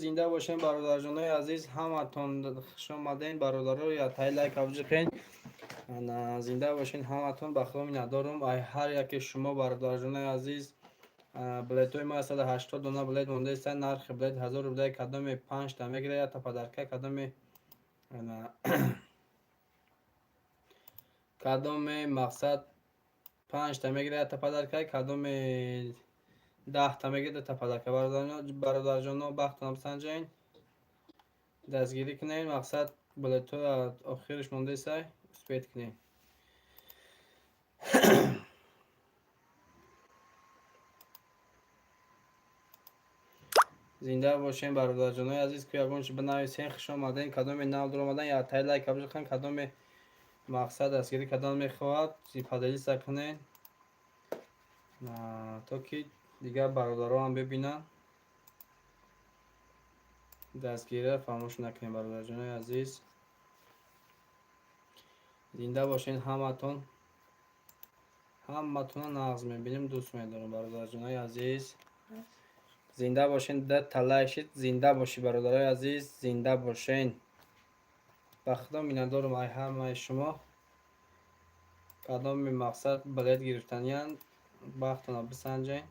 زنده باشین برادرجانای عزیز. همتون خوش آمدین برادرها. یا تای لایک افجقین زنده باشین همتون. بخوامی ندارم ای هر یک شما برادرجانای عزیز. بلیت های ما 180 دونه بلیت مونده است. نرخ بلیت 1000 روبله. کدام 5 تا میگیره تا پدرکه کدام کدام مقصد 5 تا میگیره تا پدرکه کدام 10 تا میگیره تا پدرکه. برادرجانا بختون بسنجین دستگیری کنین. مقصد بلیت های آخرش مونده است سپید کنین. زنده باشین برادرجانای عزیز که یگونش بنویسین خوش آمدین. کدام نو در آمدن یا تای لایک بزنین. کدام مقصد دستگیری کدام میخواد پدری سکنین تا که دیگه برادرها هم ببینن. دستگیری فراموش نکنین برادرجانای عزیز. زنده باشین همتون. همتون نغز میبینیم دوست میدارم برادرجانای عزیز. زنده باشین. ده تلاشید زنده باشی برادرای عزیز. زنده باشین. بخدا میندارم ای همه شما. کدام مقصد بلیت گرفتنیان بختون بسنجین.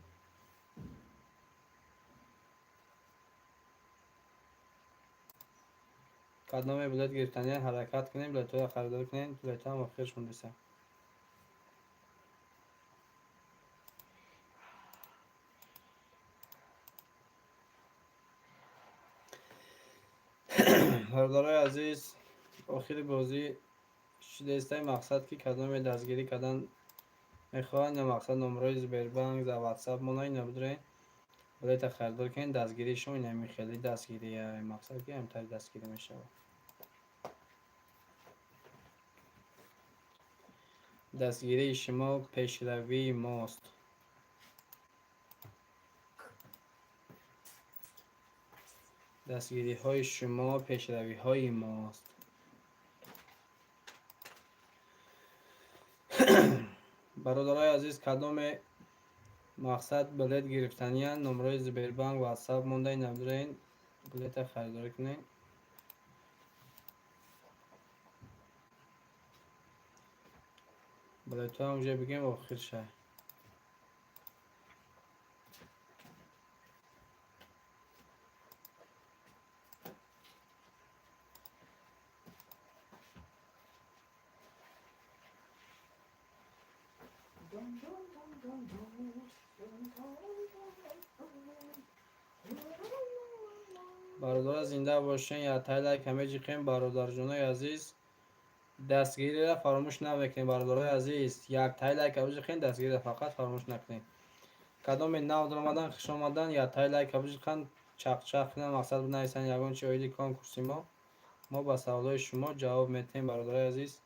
کدام بلیت گرفتنیان حرکت کنین. بلیت های خریدار کنین. بلیت هم آخرش مونده است. برادرای عزیز آخر بازی شده است. مقصد که کدام دستگیری کدام میخوان یا مقصد نمره زبربانک در واتساپ مونای نبودرین بلیت خریدار کنین. دستگیری شما این خیلی دستگیری مقصد که همتای دستگیری میشه. دستگیری شما پیشروی ماست. دستگیری های شما پیشروی های ماست. برادرای عزیز کدام مقصد بلیت گرفتنیان نمره زبربانک واتساپ مونده ندارین بلیت خریداری کنین. بلیت ها اونجا بگیم آخر شه. برادر زنده باشین. یا تای لایک همه جیخیم برادرجانای عزیز. دستگیری را فراموش نکنین برادرای عزیز. یک تای لایک بزنین. دستگیری را فقط فراموش نکنین. کدام نو در آمدن خوش آمدن یا تای لایک بزنین. چق چق کنن مقصد بنویسن یگان چی اویدی کنکورسی ما با سوالای شما جواب میدیم برادرای عزیز.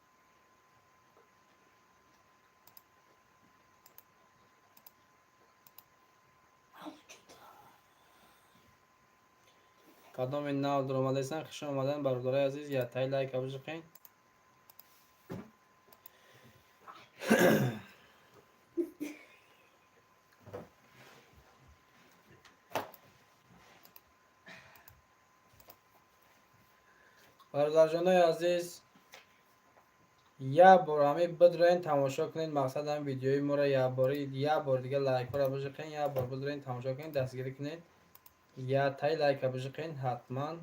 کدام نو در آمده است خوش آمدن برادرای عزیز. یا تای لایک بزنین. برادرجانای عزیز یا بار همی بدرین تماشا کنین. مقصد هم ویدیوی ما را یا بار دیگه لایک را بزنین. یا بار بدرین تماشا کنین دستگیری کنین. یا تای لایک بزنین. حتما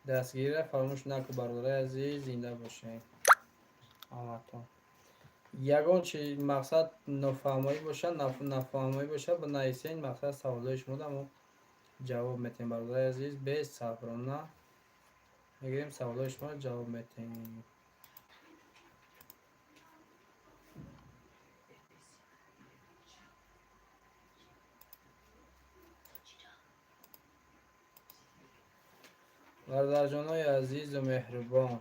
دستگیری را فراموش نکن برادرای عزیز. زنده باشین همتون. یگان چی مقصد نفهمایی باشه نفهمایی باشه بنویسین. مقصد سوالای شما را جواب میتیم برادرای عزیز. به صبرانه میگیریم سوالای شما را جواب میتیم. برادرجانای عزیز و مهربان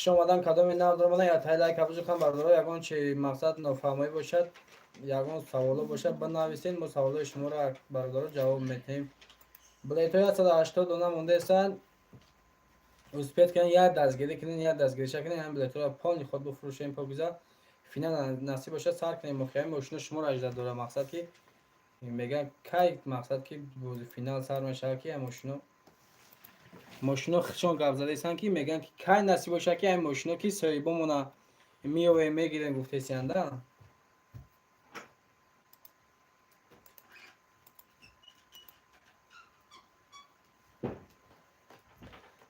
خوش آمدن کدام نام در یا تای لایک ابزو کن برادر یگان چی مقصد نفهمی باشد یگان سوال باشد بنویسین ما سوال شما را برادر جواب میدیم بلیت های 180 دونه مونده استن успеет کنین یا دستگیری کنین یا دستگیری کنین هم بلیت را پانی خود بفروشین پاگوزا فینال نصیب باشه سر کنین مخیم ماشین شما را اجازه داره مقصد که میگن کی مقصد که فینال سر میشه که ماشینو ماشینو چون گپ زده ایستن که میگن که کی نصیب باشه که این ماشینو که صاحبمون میوه میگیرن گفته سینده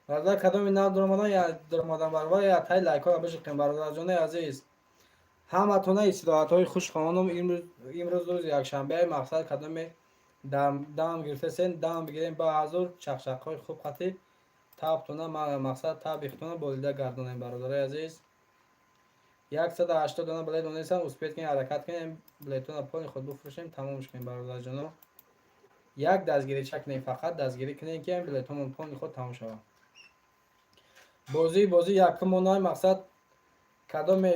برادر کدام نام درآمدن یا درآمدن برابر یا تای لایک ها بشکن برادر جان عزیز همتون استراحت های خوش خانم امروز روز یکشنبه مقصد کدام دم گرفته سن دم بگیریم با حضور چخچق های خوب خطی تابتون مقصد تابختون بولیده گردونیم برادر عزیز 180 دانه بلیت دونیستم успеет کنیم حرکت کنیم بلیتون پول خود بفروشیم تمامش کنیم برادر جان یک دستگیری چک کنیم فقط دستگیری کنیم که بلیتون پول خود تمام شود بازی یکمونای مقصد کدام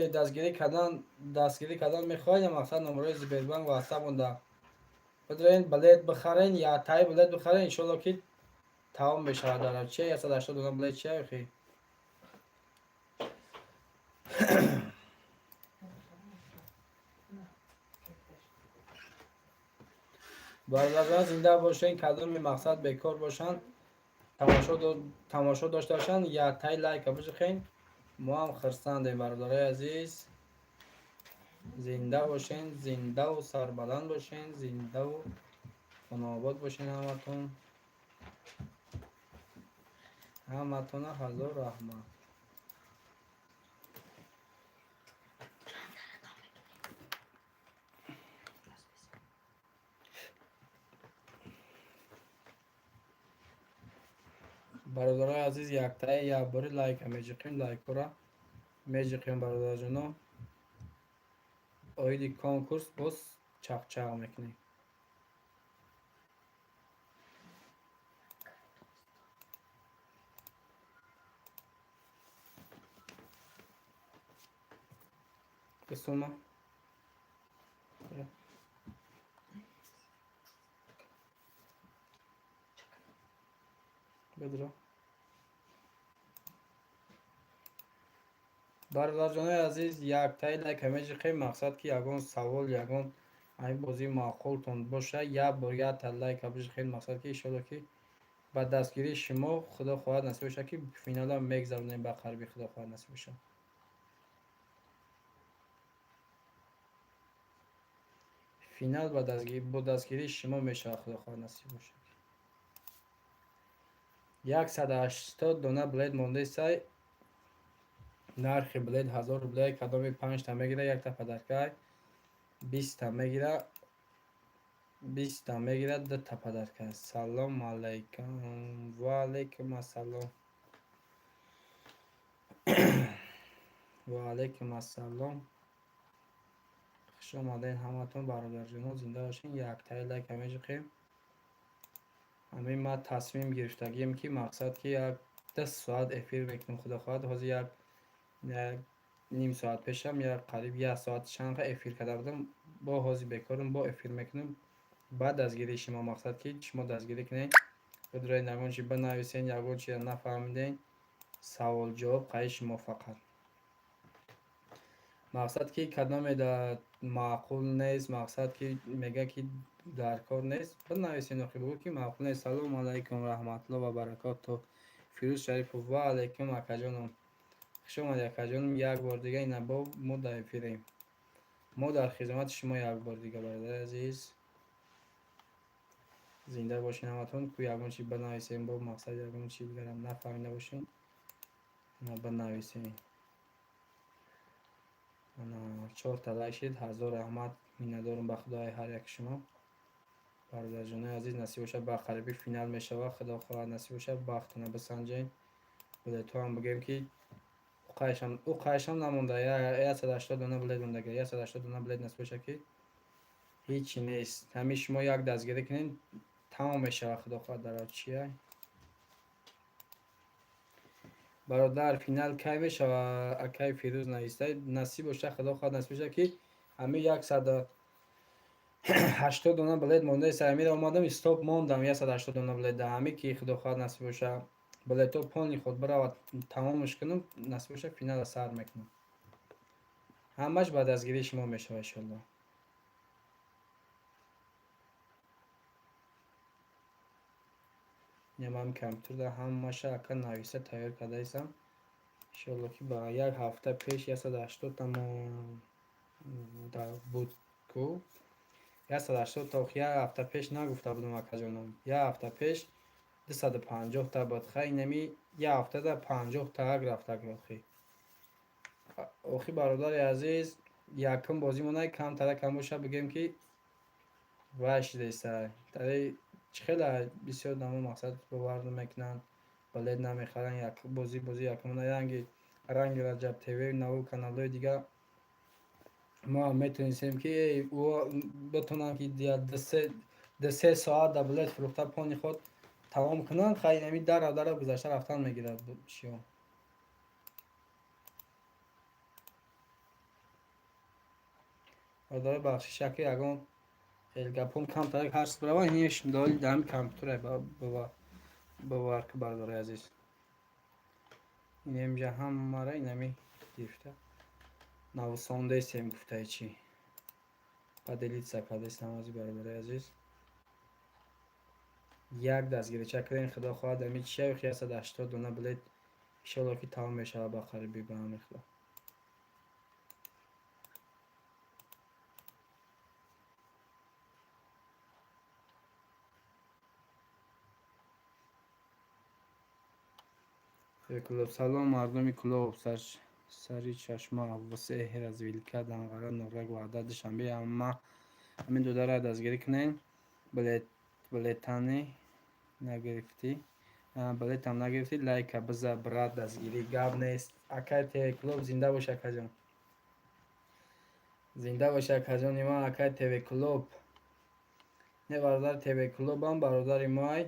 دستگیری کردن میخواین مقصد نمره زبربانک و واتساپ اوندا بدرین بلیت بخرین یا تای بلیت بخرین ان شاء الله که تمام بشه در چه 180 دونه بلیت چه اخی برادران زنده باشین کدام مقصد بیکار باشن تماشا داشته باشن یا تای لایک بزنین ما هم خرسندیم برادرای عزیز زنده باشین زنده و سربلند باشین زنده و خانواد باشین همتون هزار رحمت برادرای عزیز یک تای یک باری لایک میجقیم لایک را میجقیم برادر جانو اویدی کنکورس باز چق میکنیم بسوما بدرو برادر جان عزیز یک تای لایک میجقیم مقصد که یگان سوال یگان این بازی معقول تون باشه یا بار یک تا لایک بجقیم مقصد که ان شاء الله که با دستگیری شما خدا خواهد نصیب بشه که فینال هم میگذرونیم با قلبی خدا خواهد نصیب بشه فینال با دستگیری شما میشه خدا خواهد نصیب باشه 180 دونه بلیت مونده سای نرخ بلیت 1000 روبله کدام 5 تا میگیره یک تا پدرکای 20 تا میگیره 20 تا میگیره 2 تا پدرکای سلام علیکم و علیکم السلام و علیکم السلام خوش آمدین همتون برادر جان زنده باشین یک تای لایک میجقیم همین ما تصمیم گرفتگیم که مقصد که یک 10 ساعت افیر بکنیم خدا خواهد حاضر یک نیم ساعت پیشم یا قریب یک ساعت چند افیر کرده بودم با حاضر بکارم با افیر میکنم بعد دستگیری شما مقصد که شما دستگیری کنین بدرای نگون چی بنویسین یگون چی نفهمیدین سوال جواب قای شما فقط مقصد که کدام در معقول نیست مقصد که میگه که در کار نیست بنویسین آخه بگو که معقول نیست سلام علیکم رحمت الله و برکات فیروز شریف و علیکم اکا جانم شما اکا جانم یک بار دیگه اینا با ما در افیریم ما در خدمت شما یک بار دیگه برادر عزیز زنده باشین همتون که یگون چی بنویسین با مقصد یگون چی بگرم نفهمیده باشین بنویسین 4 تا لایک شید 1000 رحمت میندارم به خدای هر یک شما برادر جان عزیز نصیب باشه با قریبی فینال میشه خدا خواهد نصیب باشه وقتونه بسنجین بله تو هم بگیم که او قایشم نمونده یا 180 دونه بلید مونده یا 180 دونه بلید نصیب باشه که هیچی نیست همین شما یک دستگیری کنین تمام میشه خدا خواهد در چیه برادر فینال کی میشه و اکی فیروز نویسته نصیب باشه خدا خواهد نصیب باشه که همه 180 دونه بلیت مونده سر میره اومدم استاپ موندم 180 دونه بلیت ده همه که خدا خواهد نصیب باشه بلیتو پولی خود برای تمامش کنم نصیب باشه فینال سر میکنم همش بعد از گیری شما میشه ان شاء الله نمام کامپیوتر ده همش اکا نویسه تیار کرده ایسم ان شاء الله که با یک هفته پیش 180 تا بود کو 180 تا یک هفته پیش نگفته بودم اکا جانم یک هفته پیش 250 تا بود خیلی نمی یک هفته ده 50 تا اگر رفته گرفتی اوخی برادر عزیز یکم بازی مونه کم تره کم باشه بگیم که وش دیسته تره خیلی بسیار نمو مقصد بورد میکنن بلد نمیخرن یک بازی یکم رنگ رجب تیوی نو کانال های دیگه ما میتونیم که او بتونن که ده سه ساعت در بلد فروخته پانی خود تمام کنن خیلی نمی در گذشته رفتن میگیره شیون برادر بخشی شکل یکم گپم کم تر هرس برای اینش دال دم کامپیوتر باور که برادر عزیز اینجا هم مرا اینمی گرفته نوسانده سیم گفته چی پدلیت سکاده است نمازی برادر عزیز یک دستگیری چکرین خدا خواهد امید شو خیلی 180 دونه بلیت انشالله که تمام میشه با قریبی به هم خدا کلوب سلام مردم کلوب سری چشما واسه هر از ویلکا دنقره نورگ وعده دوشنبه اما همین دو داره دستگیری کنین بلیتانی نگرفتی بلیت هم نگرفتی لایک بزا برات دستگیری گاب نیست اکای کلوب زنده باشه کجان زنده باشه کجان ما اکای تیوی کلوب نه برادر تیوی کلوب هم برادر مای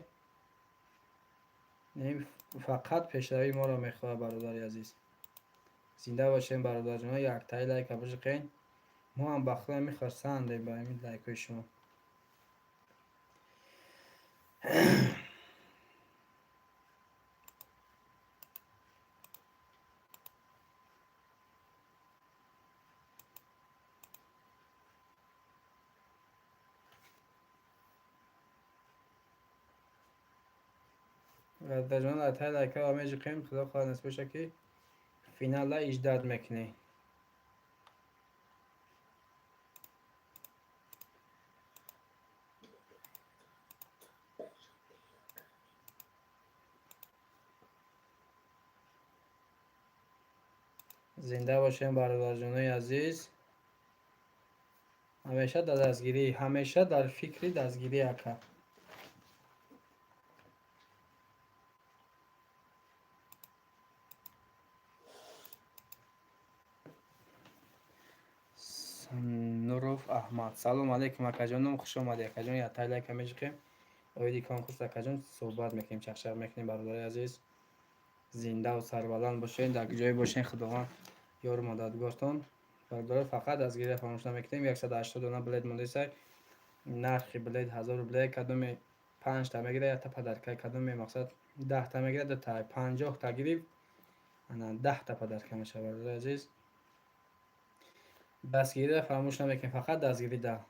نه فقط پیشروی ما را میخواه برادر عزیز زنده باشین برادر جان یک تای لایک بشقین ما هم بخدا میخواستند با این لایک های شما برادر جان تای لایک ها همه قیم خدا خواهد نصیب باشه که فینال اجداد میکنی زنده باشین برادر جانای عزیز همیشه در دستگیری همیشه در فکری دستگیری اکا نوروف احمد سلام علیکم اکا جانم خوش آمدی اکا جان یا تای لایک همیشه قیم اویدی کانکورس اکا جان صحبت میکنیم چخشق میکنیم برادر عزیز زنده و سربلند باشین در جای باشین خداوند یار مددگارتون برادر فقط از گیره فراموش نمیکنیم 180 دونه بلید مونده سر نرخ بلید 1000 بلید کدوم 5 تا میگیره یا تا پدرکای کدوم مقصد 10 تا میگیره 2 تا 50 تا گیری انا 10 تا پدرکای میشه برادر عزیز دستگیری فراموش نمیکنیم فقط دستگیری ده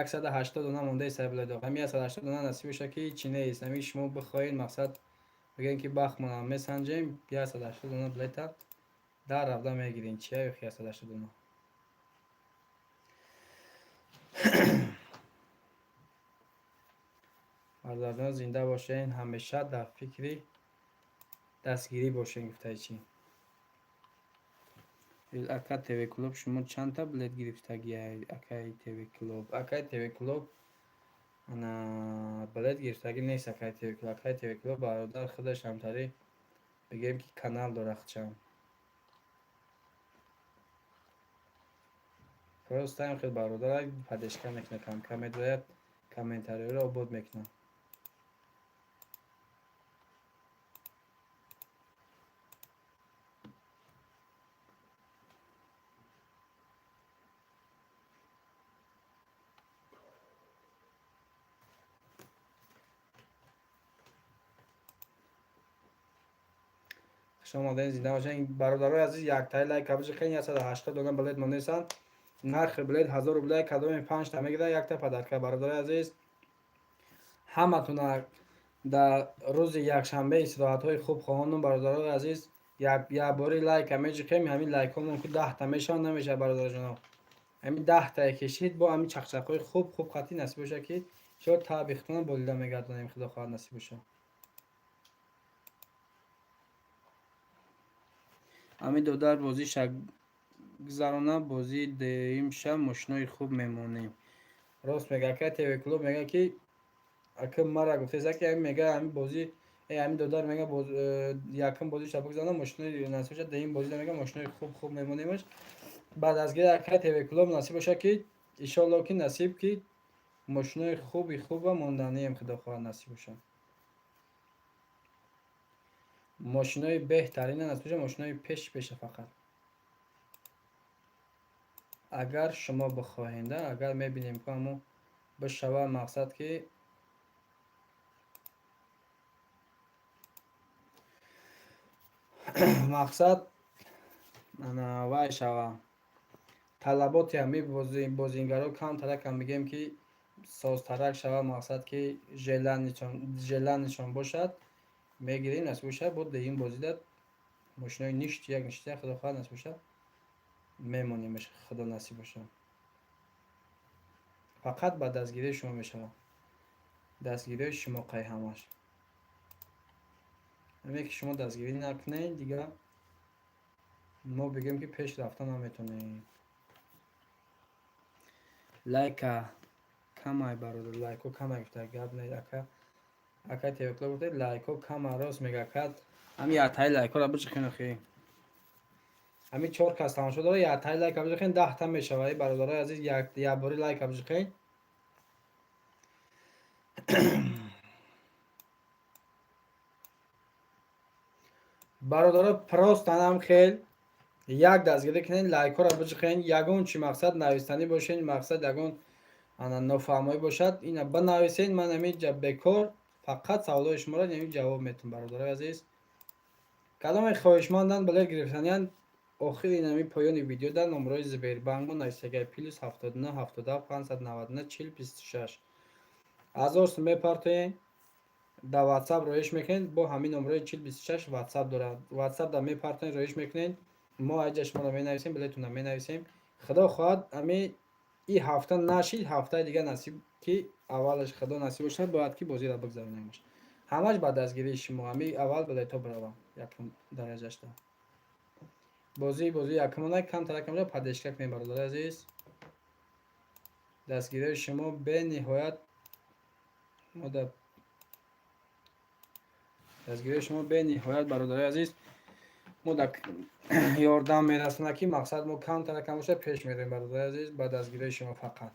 180 دونه مونده سر بلید همین 180 دونه نصیب شه که چی نیست همین شما بخواین مقصد بگین که بخمونم میسنجیم 180 دونه بلید در رفته میگیرین چیه خیلی 180 دونه مردان زنده باشین همیشه در فکری دستگیری باشین گفته چی اکا تیوی کلوب شما چند تا بلیت گرفتگی اکای تیوی کلوب اکای تیوی کلوب انا بلیت گرفتگی نیست اکای تیوی کلوب برادر خودش همتری بگیم که کانال داره خچم فرست تایم خیلی برادر پدشکن میکنه کم میدوید کامنتاری رو بود میکنه شما دین زنده باشین. برادرای عزیز یک تای لایک ابج خین 180 دلار بلیت مونیسان نرخ بلیت 1000 روبل کدوم 5 تا میگیره یک تا پدرکه. برادرای عزیز همتون در روز یکشنبه استراحت های خوب خواهانم. برادرای عزیز یک باری لایک میج خیم همین لایک ها ممکن 10 تا میشان نمیشه برادر جناب. همین 10 تا کشید با همین چخچق های خوب خاطی نصیب بشه که شاید تابختون بولیده میگردونیم. خدا خواهد نصیب بشه. همین دو در بازی شک گذرانه بازی دیم شب مشنای خوب میمونیم. راست میگه که تیوی کلوب میگه که اگه مرا گفته که میگه همین بازی همین دو در میگه یکم بازی شب گذرانه مشنای نصیب شد دیم بازی میگه مشنای خوب میمونیمش. بعد از گیر اگه تیوی کلوب نصیب بشه که ان شاء الله که نصیب که ماشینای خوب و ماندنی هم خدا خواهد نصیب بشه. ماشینای بهترین نصیب بشه ماشینای پیش فقط. اگر شما بخواهید اگر میبینیم که همون بشوه مقصد که مقصد وای شوه طلبات همی بازینگرا کم ترک هم میگیم که ساز ترک شوه مقصد که ژلنشان باشد میگیریم نصیب بشه. بود این بازی داد ماشینای یک نشتی خدا خواهد نصیب بشه میمونیمش خدا نصیب بشه. فقط با دستگیری شما میشود. دستگیری شما قای همش همه که شما دستگیری نکنید دیگه ما بگیم که پیش رفتن نمیتونید. لایک کم ای برادر لایکو کم ای گفته گپ نید اکا تیوکلا بوده لایکو کم راست میگه کد همین اتای لایکو را بچخین خیلی همین 4 کس تمام شده داره. یا اتای لایک بچخین 10 تا میشه. برادرای عزیز یک باری لایک بچخین. برادرای پراستن هم خیلی یک دستگیری کنین لایک ها را بچخین. یگون چی مقصد نویستنی باشین مقصد یگون انا نفهمایی باشد اینا بنویسین. من همینجا بکار فقط سوالای شما را نمی جواب میتونم. برادرای عزیز کدام خواهش ماندن بله گرفتنیان آخر این همی پایان ویدیو در نمبرای زبیر بانک و نایستگای پلیس 79 77 599 40 26 1000 سومه پارتین در واتساپ رویش میکنین با همین نمبرای 40 26 واتساپ دارد. واتساپ در می پارتین رویش میکنین ما اینجا شما را می نویسیم بلیتون را می نویسیم. خدا خواهد امی این هفته نشید هفته دیگه نصیب که اولش خدا نصیب بشه باید که بازی را بگذارونیم. همش بعد از گیری شما همی اول بلیت ها بروم یکم درجه شده بازی یکمونه کم ترکم را پدشکک می برادر عزیز. دستگیری شما به نهایت مدت دستگیری شما به نهایت برادر عزیز مدت یاردم میرسونه که مقصد ما کم ترکم باشه پیش میریم برادر عزیز. بعد دستگیری شما فقط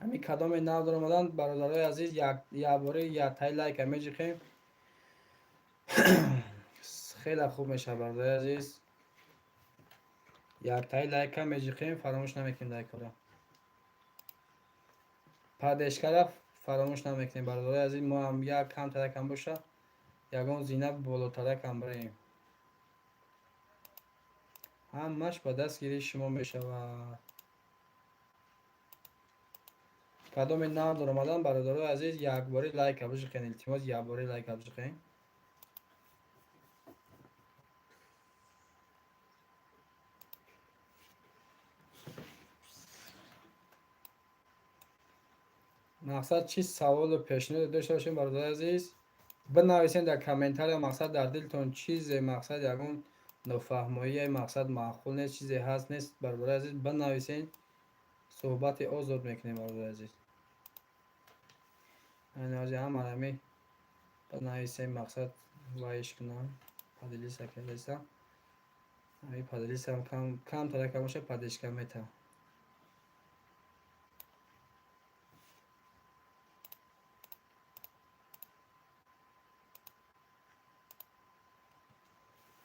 همین کدام نو در اومدن برادرای عزیز یک باره یک تای لایک میجی خیم خیلی خوب میشه برادرای عزیز. یک تای لایک هم میجی خیم فراموش نمیکنیم لایک رو پدشکره فراموش نمیکنیم برادرای عزیز. ما هم یک کم ترکم باشه یگان زینب بالاتره کم بریم همش با دستگیری شما میشود. کدام نو در اومدن برادرای عزیز یک باری لایک ابج خین التماس یک باری لایک ابج خین. مقصد چی سوال و پیشنهاد داشته باشین برادرای عزیز بنویسین در کامنتار. مقصد در دلتون چیز مقصد یگون نفهمایی مقصد معقول نیست چیزی هست نیست برادرای عزیز بنویسین صحبت آزاد میکنیم برادرای عزیز. این از هم علمی بنویسین مقصد وایش کنم پادلیس کلیسا این پادلیس هم کم ترکم باشه پادش کم میتم.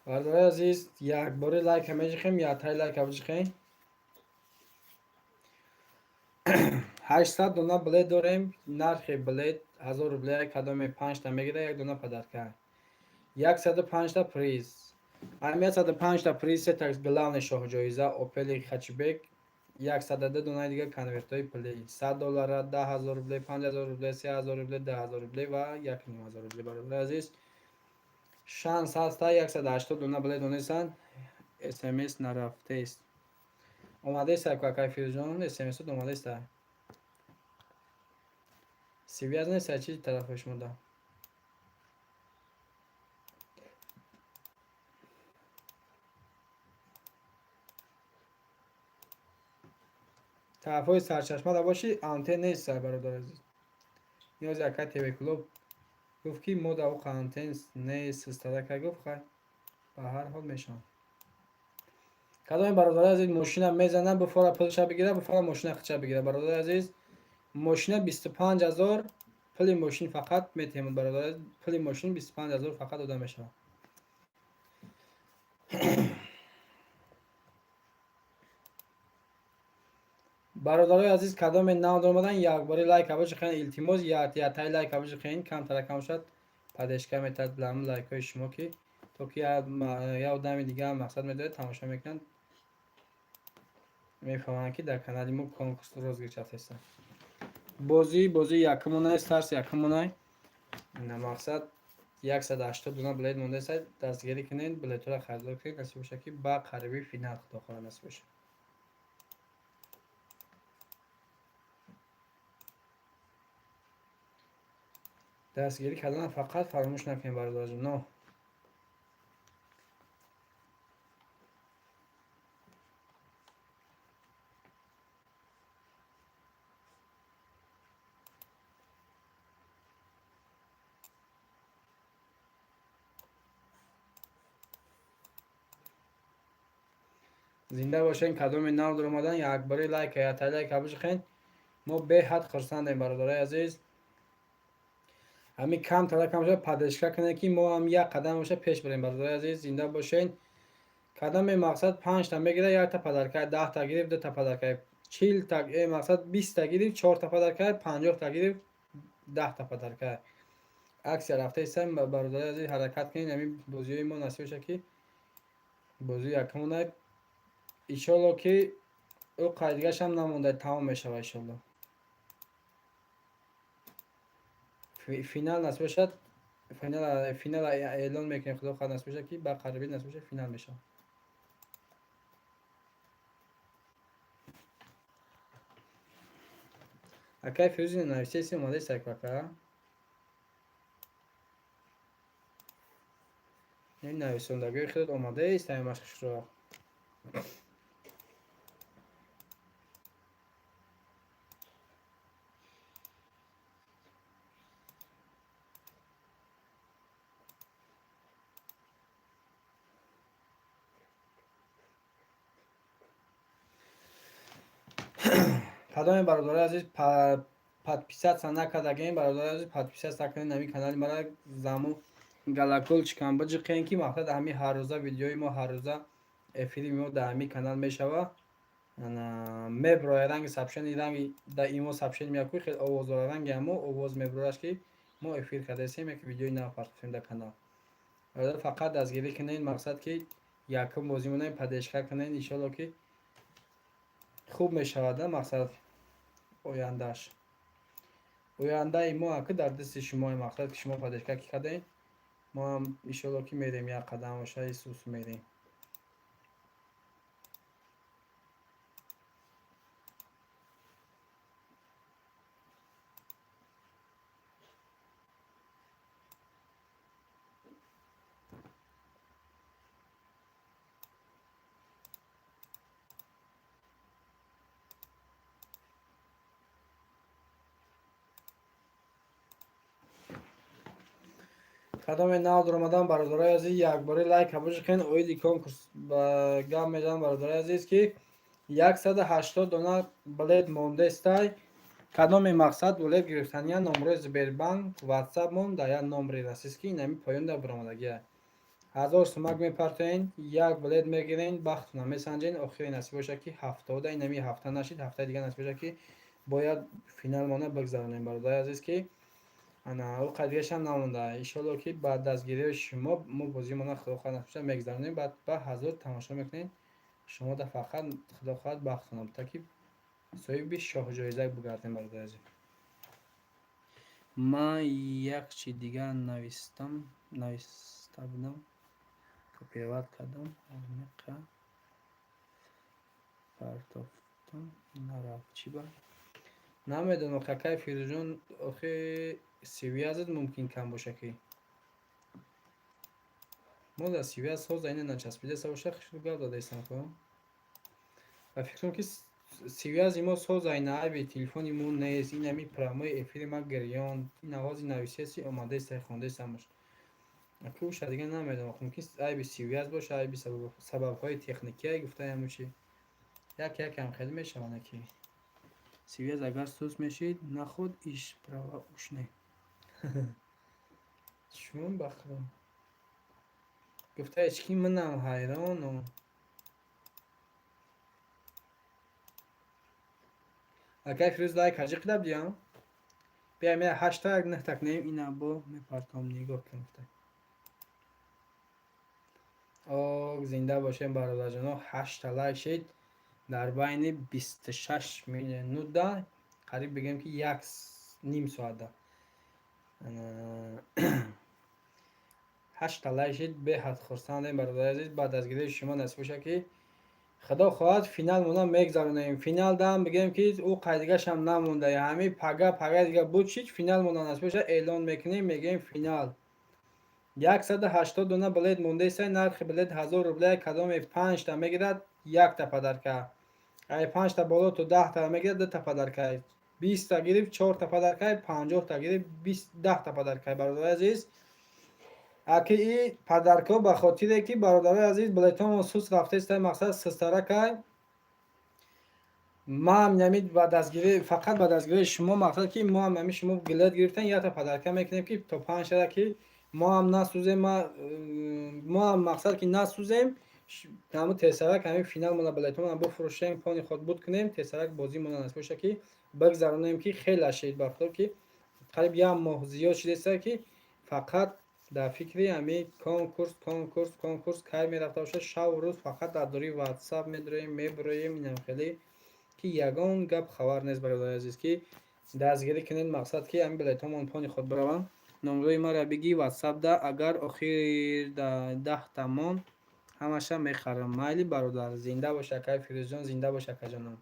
برادرای عزیز یک بار لایک میجی خیم یا تای لایک ابج خیم 800 дона билет дорем. Нархи билет 1000 рублия, кадоме 5 та мегира, як дона падарка. 105 та приз. Ами 105 та приз се так главный шоҳ-ҷоиза Opel Hatchback 102 дона дига конвертои Play. 100 доллара, 10000 рублия, 5000 рублия, 3000 рублия, 10000 рублия ва 1500 рублия. Бародари азиз, шанс ҳаста 180 дона билет донесанд. SMS нарафтест. Омадеста какай Фирӯзҷон, SMS омадеста. Связанеста чи тарафи шумо да? тарафҳои сарчашма боши, антен нест бародар азиз. Ниёз яка телеклуб гуфт ки мо дар воқеъ антен нест, истадака гуфт хай. Ба ҳар ҳол мешавад. кадоми бародари азиз мошина мезанад, буфора пулша бигира, буфора мошина хича бигира. Бародари азиз, мошина 25000, пули мошин фақат метемуд. Бародари азиз, пули мошин 25000 фақат дода мешавад. бародарои азиз, кадоме нав омадан якбори лайк абошихен, илтимос ятай лайк абошихен, камтара кам шад падешка метад билам лайкҳои шумо ки то ки як одами дига мақсад медорад тамошо мекунанд, мефаҳманд ки дар канали мо конкурс розгирчафтеста. бозӣ якумонай, старс якумонай. На мақсад 180 дона билет мондеста, дастгирӣ кунед, билетҳоро харидор кунед, насиб боша ки ба қариби финал худо хоҳад насиб боша. дастгирӣ кардан фақат фаромӯш накунед бародари но. зинда бошен. кадоми нав дар омадан якбори лайк ятай лайк абошихен. мо беҳад хурсандем бародари азиз. ҳами кам тара кам шуда падешка кунед ки мо ҳам як қадам боша пеш барем. бародари азиз, зинда бошен. кадоми мақсад 5 та мегира, 1 та падарка, 10 та гирифт, 2 та падарка, 40 та мақсад 20 та гирифт, 4 та падарка, 50 та гирифт, 10 та падарка. аксия рафтаистам. бародари азиз, ҳаракат кунед. ҳами бозиҳои мо насиб боша ки бозӣ якумона иншоалло ки ӯ қайдигашам намонда, тамом мешава иншоалло. финал насиб бошад, финал эълон мекунем худо хоҳад насиб боша ки ба қариби насиб боша финал мешава. акай Фирӯзи нависеси омадест акака. ин нависондагии худот омадест, ай машқшро. кадоми бародари азиз подписатся накардагем, бародари азиз подписатся накунед нами канали мара заму галакулчикам биҷиқен ки мақсад ҳами ҳаррӯза видеои мо, ҳаррӯза эфири мо дар ҳами канал мешава. меброя ранги сабшени ранги да имо сабшени мякӯ хел овоздора ранги ҳамо овоз меброяш ки мо эфир кардасем як видеои нав пахш кунем дар канал. бародар фақат дастгирӣ кунед, мақсад ки якум бозӣ монем падешка кунед, иншоалло ки хуб мешавад. мақсад ояндааш, ояндаи мо аки дар дасти шумо. мақсад ки шумо падешка ки кардем, мо ҳам иншоалло ки мерем як қадам боша исус мерем. кадоме нав дар омадан бародари азиз, якбори лайк абошихен. оиди конкурс ба гап мезанам бародари азиз ки 180 дона билет мондестай. кадоми мақсад билет гирифтания номрои Сбербанк ватсап мон дар як номри расист ки инами поёнда биромадагия 1000 сумак мепартоен, як билет мегирен, бахтона месанҷен. охири насиб боша ки ҳафтода инами ҳафта нашид, ҳафтаи дига насиб боша ки бояд финалмона бигзаронем бародари азиз ки ана у қадияшам намонда иншоалло ки ба дастгирии шумо мо бозимона худохоҳ насбаша мегзаронем баъд ба ҳазор тамошо мекунем шумо да фақат худо хоҳад бахтонам таки соҳиби шоҳҷоиза бигардем бародари азиз. ман як чи дигар нависта будам копироват кардам амиқа партофтам нарафт чӣ ба намедонам какай фирӯзҷон охи сивиязат мумкин кам боша ки мода сивияз ҳоза ина начаспидаста боша гап дадаистам ко ва фикрам ки сивиязи мо соза ина айби телефони мо нест инами промои эфири ма гирён ин овози нависеси омадаиста хондаистамаш аки уша дига намедонам мумкин айби сивияз боша айби сабабҳои техникия гуфтаям чи якам хеле мешаванд ки сивияз агар сус мешид нахуд иш права уш не чун бахрам гуфта ки манам ҳайрону акай фирӯз дай кажи қидаб диям биям я ҳаштаг нахтакнем ина бо мепартом нигоҳ кун гуфта ог зинда бошем бародарҷоно 8 лайк шид дар байни 26 минутда қариб бигем ки як ним соатда 8 лайк шид беҳад хурсандем бародари азиз ба дастгирии шумо насиб боша ки худо хоҳад финалмона мегзаронем финал дам бигем ки у қайдигашам намонда ҳами пага дига буд шид финалмона насиб боша эълон мекунем мегем финал 180 дона билет мондеса нархи билет 1000 рубля кадоме 5 та мегирад 1 та падарка ай 5 та боло то 10 та мегирад 2 та падарка 20 та гирифт 4 та падарка 50 та гирифт 10 та падарка бародари азиз аки и падарко ба хотире ки бародари азиз билетҳомо сус рафтаиста мақсад сустаракай маам намид ба дастгирӣ фақат ба дастгирии шумо мақсад ки моам нами шумо билет гирифтан якта падарка мекунем ки то 5 шада ки моам насӯзем моам мақсад ки насӯзем ҳамун тесарак ҳамин финалмона билетҳомона буфурӯшем пони худ буд кунем тесарак бозимона насиб боша ки бигзаронем ки хеле шид ба худо ки қариб як моҳ зиёд шидеста ки фақат дар фикри ҳамин конкурс кай мерафта боша шаву рӯз фақат дар дори ватсап медурем мебуроем инам хеле ки ягон гап хабар нест бародари азиз ки дастгирӣ кунед мақсад ки ҳамин билетҳомон пони худ бираванд номерои маро бигӣ ватсапда агар охир 10 та мон ҳамаша мехарам майли бародар зинда боша акай фирӯзҷон зинда боша акаҷонам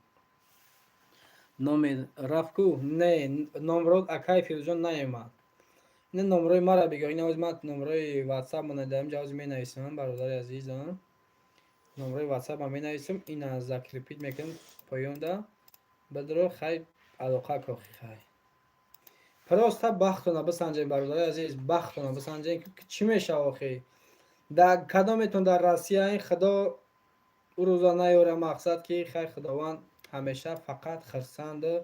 номер рафт ку не номеро акай фирӯзҷон наомад ин номерои маро бигӯ ин ман номерои ватсап монадаем ҷавози менависам бародари азизам номерои ватсапа менависам ина закрепит мекунам поёнда бадро хай алоқа кохи хай просто бахтона бисанҷем бародари азиз бахтона бисанҷем чӣ мешава охи дар кадометон дар россияин худо рӯза наёра мақсад ки хай худованд ҳамеша фақат хирсанду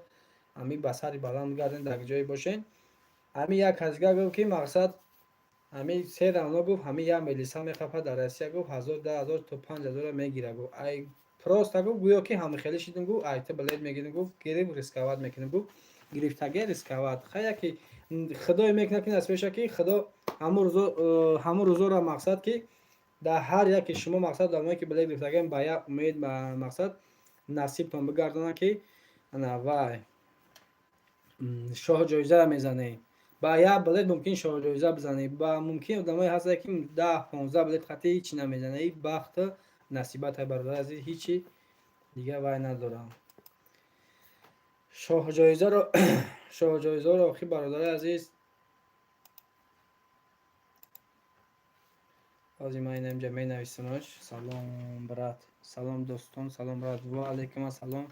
ҳамин ба сари баланд гарден дар ҷое бошен ҳамин як казга гуфт ки мақсад ҳамин се равно гуфт ҳамин 1 мелиса мехапад дар россия гуфт 1000 2000 то 5000 мегира гуфт ай просто гуфт гӯё ки ҳамихеле шидем гуфт айта билет мегирем гуфт гирифт рисковат мекунем гуфт гирифтаги рисковат хая ки худое мекунад ки насбеша ки худо ҳамун рӯзора мақсад ки дар ҳар яки шумо мақсад дамое ки билет гирифтагем ба як умед ба мақсад насибтон бигардонад ки ана вай шоҳҷоизаро мезанем ба як билет мумкин шоҳҷоиза бизанем ба мумкин одамое ҳаста ки 10-15 билет хати ҳичи намезанем ин бахту насибата бародари азиз ҳичи дига вай надорам шоҳҷоизаро охи бародари азиз ҳозир ман инамҷа менависамаш салом брат салом дӯстон салом брат ва алайкум ассалом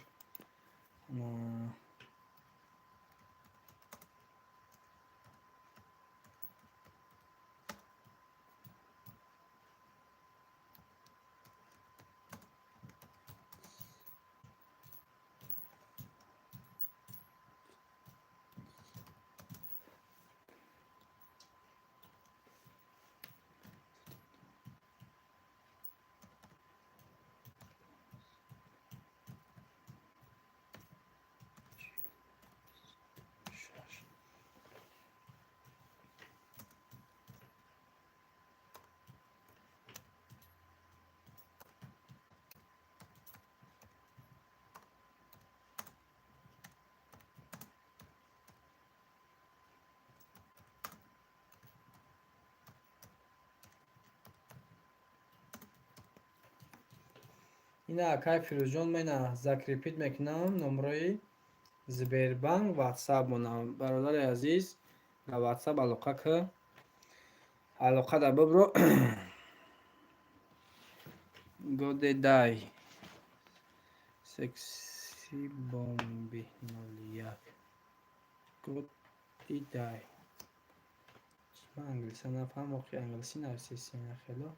اینا اکای فیروزجان من ذکر میکنم نمره Сбербанк WhatsApp мона бародари азиз дар WhatsApp алоқа ки алоқа дар бибро годедай секси бомби 01 годедай ман англиса нафаҳмам охи англиси нависесин хело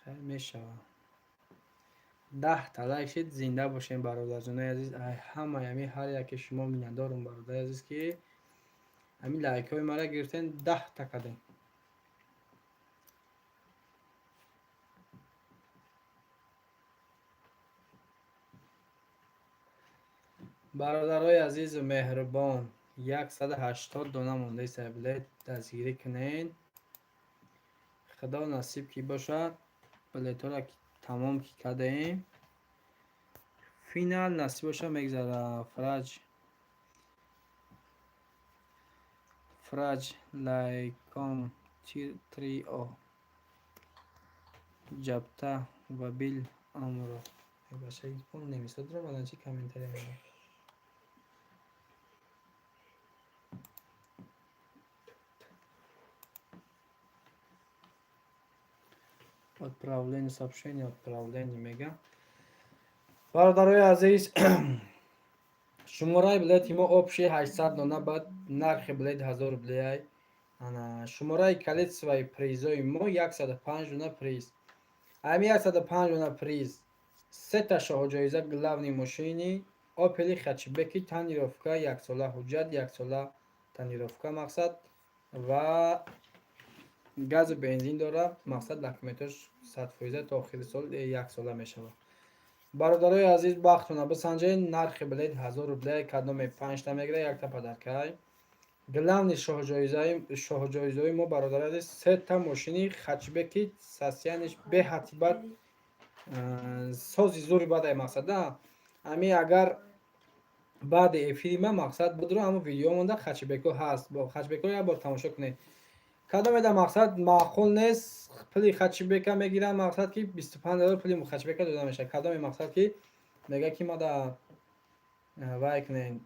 хай мешавад 10 та лайк шид зинда бошем бародарҷонои азиз ҳамаи ами ҳар яке шумо миннатдорум бародари азиз ки ами лайкҳои мара гирифтен 10 та кардем бародарои азизу меҳрубон 180 дона мондаи билет дастгирӣ кунед худо насиб ки бошад билетҳоро тамом ки кардаем финал насиб бошад мегзара фраҷ лайком трио ҷабта ва бил амро башаи пул немисодро бадан чи комментария меда отправление сообщение отправление мега бародарои азиз шумораи билети мо общи 800 дона бад нархи билет 1000 рублей ана шумораи количествои призои мо 105 дона приз ами 105 дона приз сета шоҳоҷоиза главни мошини опели хачбеки танировка яксола ҳуҷҷат яксола танировка мақсад ва газу бензин дорад мақсад документош 100% то охири сол яксола мешавад бародарои азиз бахтона бисанҷед нархи билет 1000 рублей кадоме 5 та мегира як та падаркай главни шоҳоҷоизаи мо бародари азиз се та мошини хачбеки сасяниш беҳатибат сози зури бадай мақсада ами агар баъди эфири ма мақсад будро ҳамо видео монда хачбеко ҳаст бо хачбеко як бор тамошо кунед кадомеда мақсад маъқул нест пули хачбека мегирад мақсад ки 25 пули хачбека дода мешавад кадоме мақсад ки мега ки мада вай кунед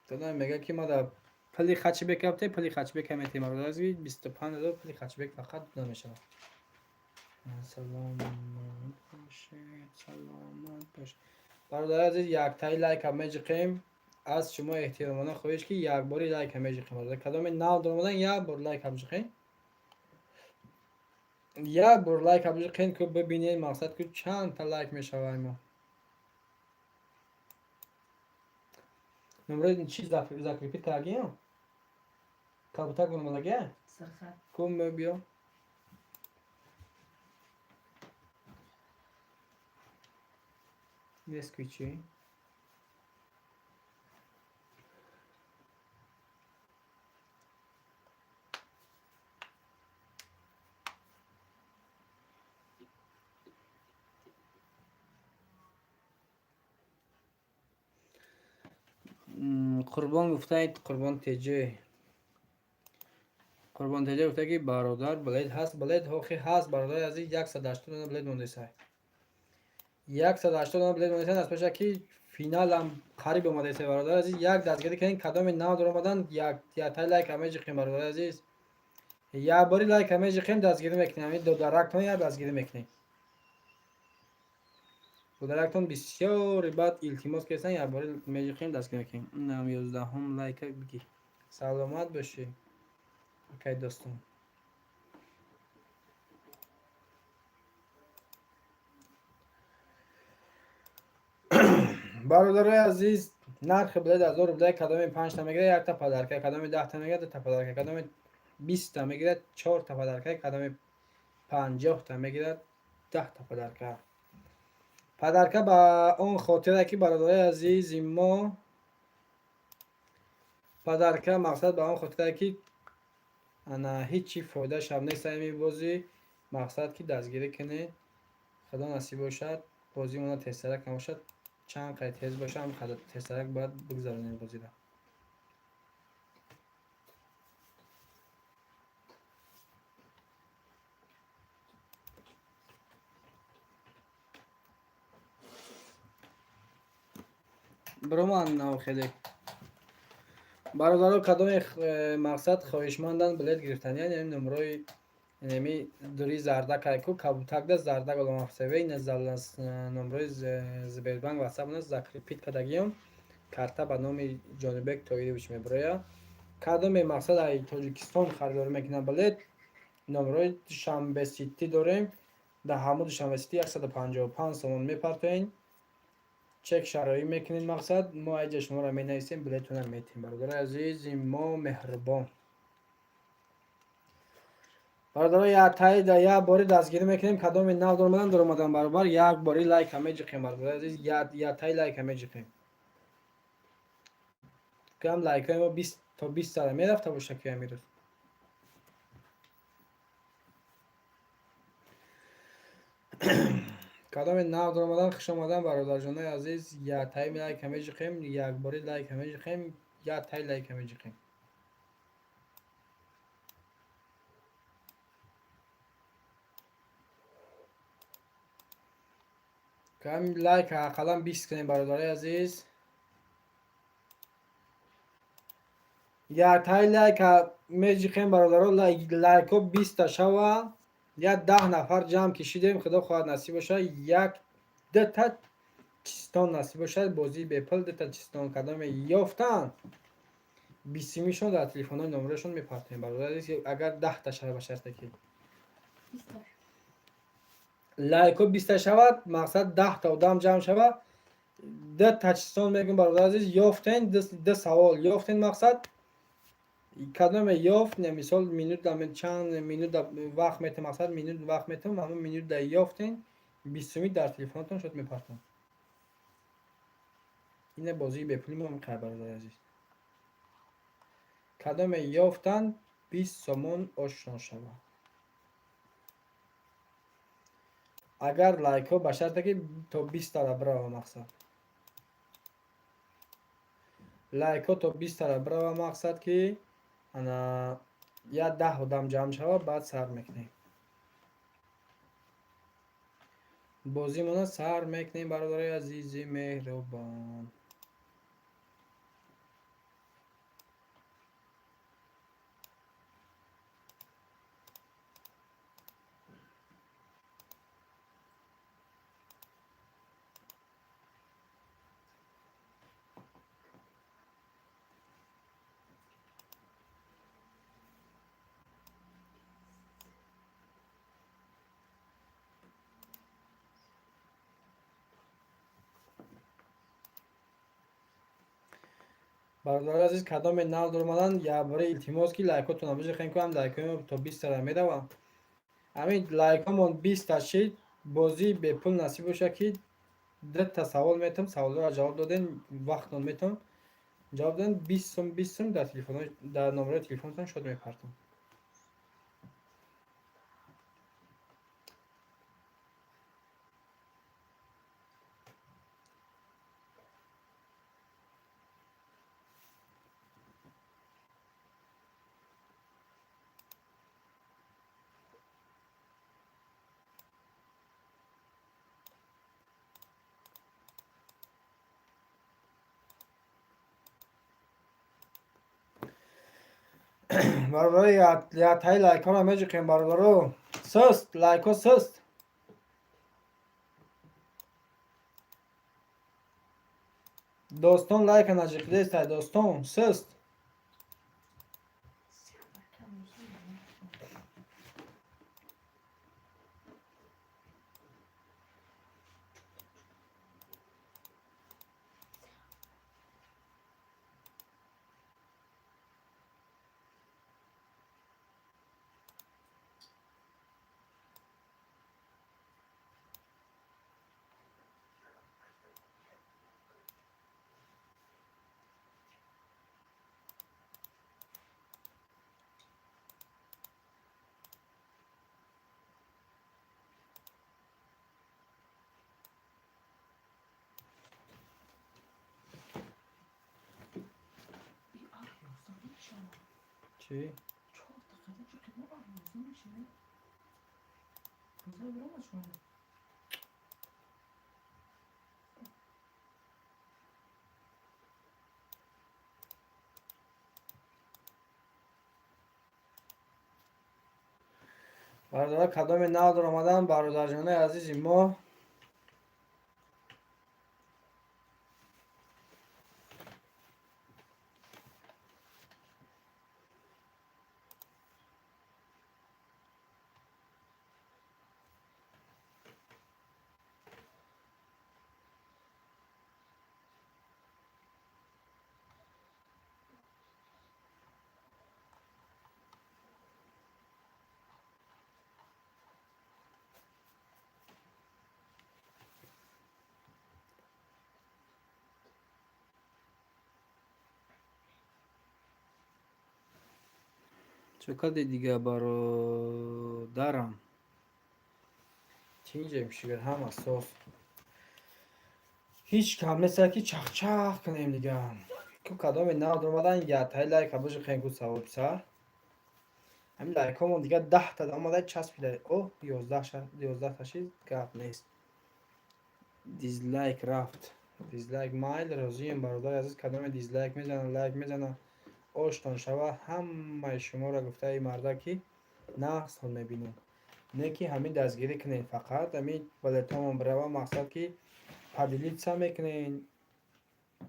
кадоме мега ки мада пули хачбека бте пули хачбека метем мақсад 25 пули хачбек фақат дода мешавад саломат бошед бародари азиз яктаи лайка меҷиқем аз шумо эҳтиромона хоҳиш ки якбори лайка меҷиқем кадоме нав дормадан як бор лайка меҷиқем як бор лайк абжиқен ки бибинед мақсад ки чанд та лайк мешавад мо номеро чи закрепит кардем кабута гурмалаге кум биё нескучи қурбон гуфтаед қурбон теҷе гуфта ки бародар билет ҳаст билет охи ҳаст бародари азиз 180 дона билет мондесай 180 дона билет мондесай аспаша ки финалам қариб омадесай бародари азиз як дастгирӣ кунед кадоме нав доромадан яктай лайка меҷиқем бародари азиз як бори лайка меҷиқем дастгирӣ мекунем ами додарактон як дастгирӣ мекунем додарактон бисёри бад илтимос кесан як бори меҷиқем дастгирӣ мекунем инам 11 лайка биги саломат бошед окей достон бародарои азиз нархи билет 1000 рублей кадоме 5 та мегирад як та падарка кадоме 10 та мегирад 2 та падарка кадоме 20 та мегирад 4 та падарка кадоме 50 та мегирад 10 та падарка падарка ба он хотире ки бародари азизи мо падарка мақсад ба он хотире ки ана ҳичи фоидашам нест ами бозӣ мақсад ки дастгирӣ кунед худо насиб бошад бозимона тезтарак бошад чанд қайд тез бошад қадр тезтарак бояд бигзаронем бозиро برومان ناو خیلی برادرها کدام مقصد خواهشمندان بلیت گرفتن یعنی نمروی نمی دوری زردک کو کابوتک ده زردک علوم افسوی نزل نمروی زبیربانگ واتساپ نز زکری پیت کدگیم карта ба номи ҷонибек тоидович мебарояд. Кадоме мақсад ай Тоҷикистон харидор мекунад билет номерои Душанбе Сити дорем. Дар ҳамун Душанбе Сити 155 сомон мепартоен. чек шароӣ мекунед мақсад мо айҷа шуморо менависем билетона метиҳем. Бародари азизи мо меҳрубон, бародари ятаи да як бори дастгирӣ мекунем. Кадоме нав дормадан доромадан баробар як бори лайка меҷиқем. Бародари азиз ятаи лайка меҷиқем. кам лайкаи мо 20 то 20 сара мерафта боша ки амирӯз. кадоме нав доромадан хушомадан бародарҷонои азиз ятаи лайка меҷиқем. як бори лайка меҷиқем. ятаи лайка меҷиқем. кам лайка ақаллан 20 кунем бародари азиз. ятаи лайка меҷиқем бародаро. лайко 20 та шава як 10 нафар ҷамъ кишидем. худо хоҳад насиб бошад як дата чистон насиб бошад. бозии бепул дата чистон кадоме ёфтанд 20мишон дар телефонҳои номерошон мепартоем. бародари агар 10 та шава ба шарте ки лайко 20 та шавад мақсад 10 та одам ҷамъ шавад дата чистон мегӯем. бародари азиз ёфтен ду савол ёфтен мақсад кадоме ёфт не мисол минут чанд минут вақт метем мақсад минут вақт метем ҳамун минут да ёфтен 20 дар телефонатон шуд мепартам. ина бозии бепули мо меқай бародари азиз. кадоме ёфтан 20 сомон ошно шава. агар лайкҳо ба шарте ки то 20 тара брава мақсад лайкҳо то 20 тара брава мақсад ки ана як 10 одам ҷамъ шава баъд сар мекунем. бозимона сар мекунем бародари азизи меҳрубон. бародари азиз кадоме нав дормадан як бора илтимос ки лайкотона бижиқем кунам. лайкои то 20 тара медавам. ҳамин лайкомон 20 та шид бозии бепул насиб боша ки дата савол метам. саволҳоро ҷавоб додем вақтон метам ҷавоб додем 20 сум дар телефонҳои дар номерои телефонтон шуд мепартам. бародари ятаи лайкҳоро меҷиқем. бародаро суст лайкҳо суст. достон лайка наҷиқидестай достон суст. چی؟ برادر کدام نو در آمدن برادرجانای عزیز ما. چقدر دیگه برادرم چینجه میشه هم اساس هیچ کم مثل که چخ چخ کنیم دیگه. که کدام نو در آمدن یه تای لایک بشه خیلی گود سواب سر همین لایک همون دیگه 10 تا آمده چسبیده. او 11 تا چیز گپ نیست. دیزلایک رفت. دیزلایک مایل راضیم برادر عزیز کدام دیزلایک میزنه لایک میزنه آشتان شوه همه شما را گفته ای مرده که نه سال میبینم نه که همین دستگیری کنین فقط همین بلتان برای مقصد که پدیلیت سا میکنین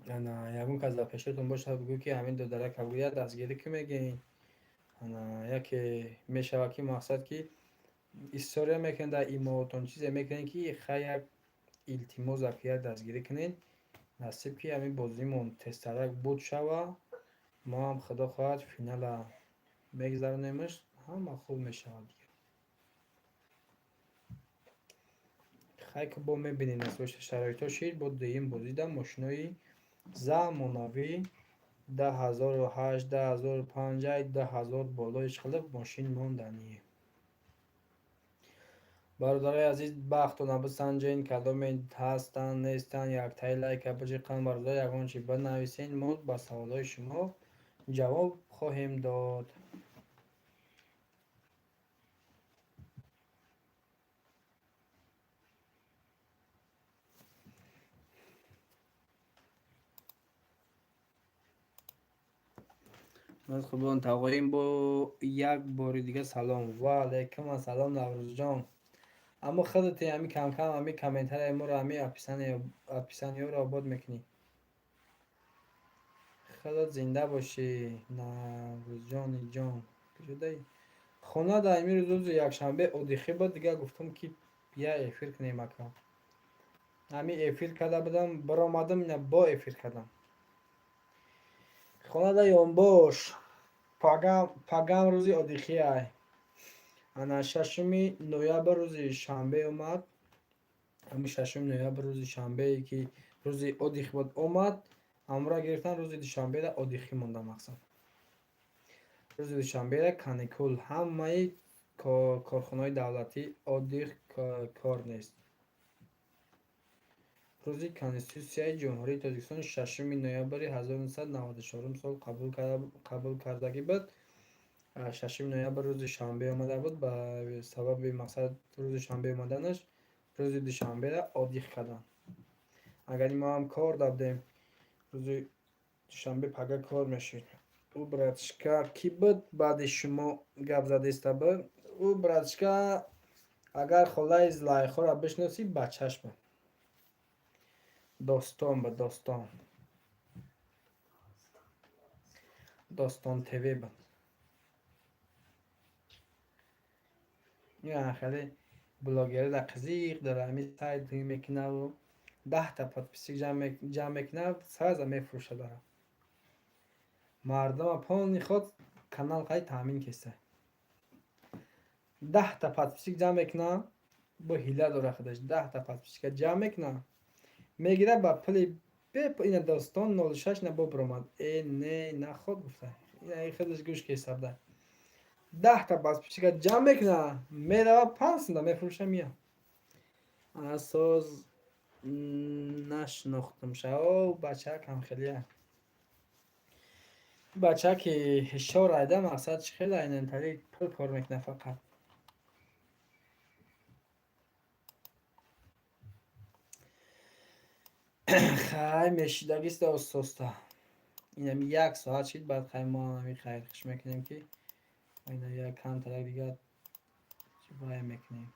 نه یکون که از پیشتون باشه بگو که همین دو درک بگوید دستگیری که میگین نه یکی میشه که مقصد که استوریا میکنین در ایموتون چیزی میکنین که خیلی التیموز اکیه دستگیری کنین نصیب که همین بازیمون تسترک بود شوه ما هم خدا خواهد فینال میگذرونیمش همه خوب میشه دیگه. خیلی که با میبینین از وشت شرایط ها شیر با دویم بازیدم ماشینای زمانوی 10,008 10,050 10,000 بالایش خلق ماشین موندنیه. برادرای عزیز بختو نبسنجین کدام هستن نیستن یک تای لایک بجیقن برادر یکان چی بنویسین ما با سوالای شما جواب خواهیم داد. از خوبان تقایم با یک بار دیگه سلام و علیکم السلام نوروز جان. اما خودت همی کم کم همی کامنت های ما رو همی اپیسانی رو آباد میکنی. خودت زنده باشی نوروز جان کجا خونه در امیر روز یک شنبه اودیخی بود دیگه گفتم که بیا افیر کنیم اکا همی افیر کرده بودم برآمدم نه با افیر کردم خونه در یون باش پاگم روزی اودیخی های انا ششمی نویبر روزی شنبه اومد همی ششم نویبر روزی شنبه ای که روزی اودیخ بود اومد امرا گرفتن روزی دوشنبه در اودیخی مونده مقصد روزی دوشنبه در کانیکول همه کارخانه دولتی اودیخ کار نیست. روزی کنستیتوسیای جمهوری تاجیکستان ششم نویبر 1994 سال قبول کردگی بود. ششم نویبر روز شنبه آمده بود به سبب مقصد روز شنبه آمدنش روز دوشنبه را اودیخ کردن. اگر ما هم کار دادیم روز دوشنبه پگه کار میشید. او براتشکا کی بود بعد شما گپ زده است بود او براتشکا اگر خلای لایخو را بشناسی بچهش بود داستان به داستان تیوی بود یا خیلی بلاگری در قزیق داره همین سایت میکنه و 10 تا پادپیسی جمع میکنه سازه میفروشه داره مردم پانی خود کانال قای تامین کسته 10 تا پادپیسی جمع میکنه با هیله داره خودش 10 تا پادپیسی که جمع میکنه میگیره با پلی این داستان 06 نبا برامد نه خود گفته این خودش گوش که حساب 10 تا پادپیسی که جمع میکنه میره 5 تا میفروشه میاد اساس نشناختم شو بچه کم خیلی بچه که هشار عده مقصد خیلی این انتری پل کار میکنه فقط خیلی میشیدگیست استاستا این هم 1 ساعت شید بعد خیلی ما همی خیلی خوش میکنیم که این یک کم تلک دیگه وای میکنیم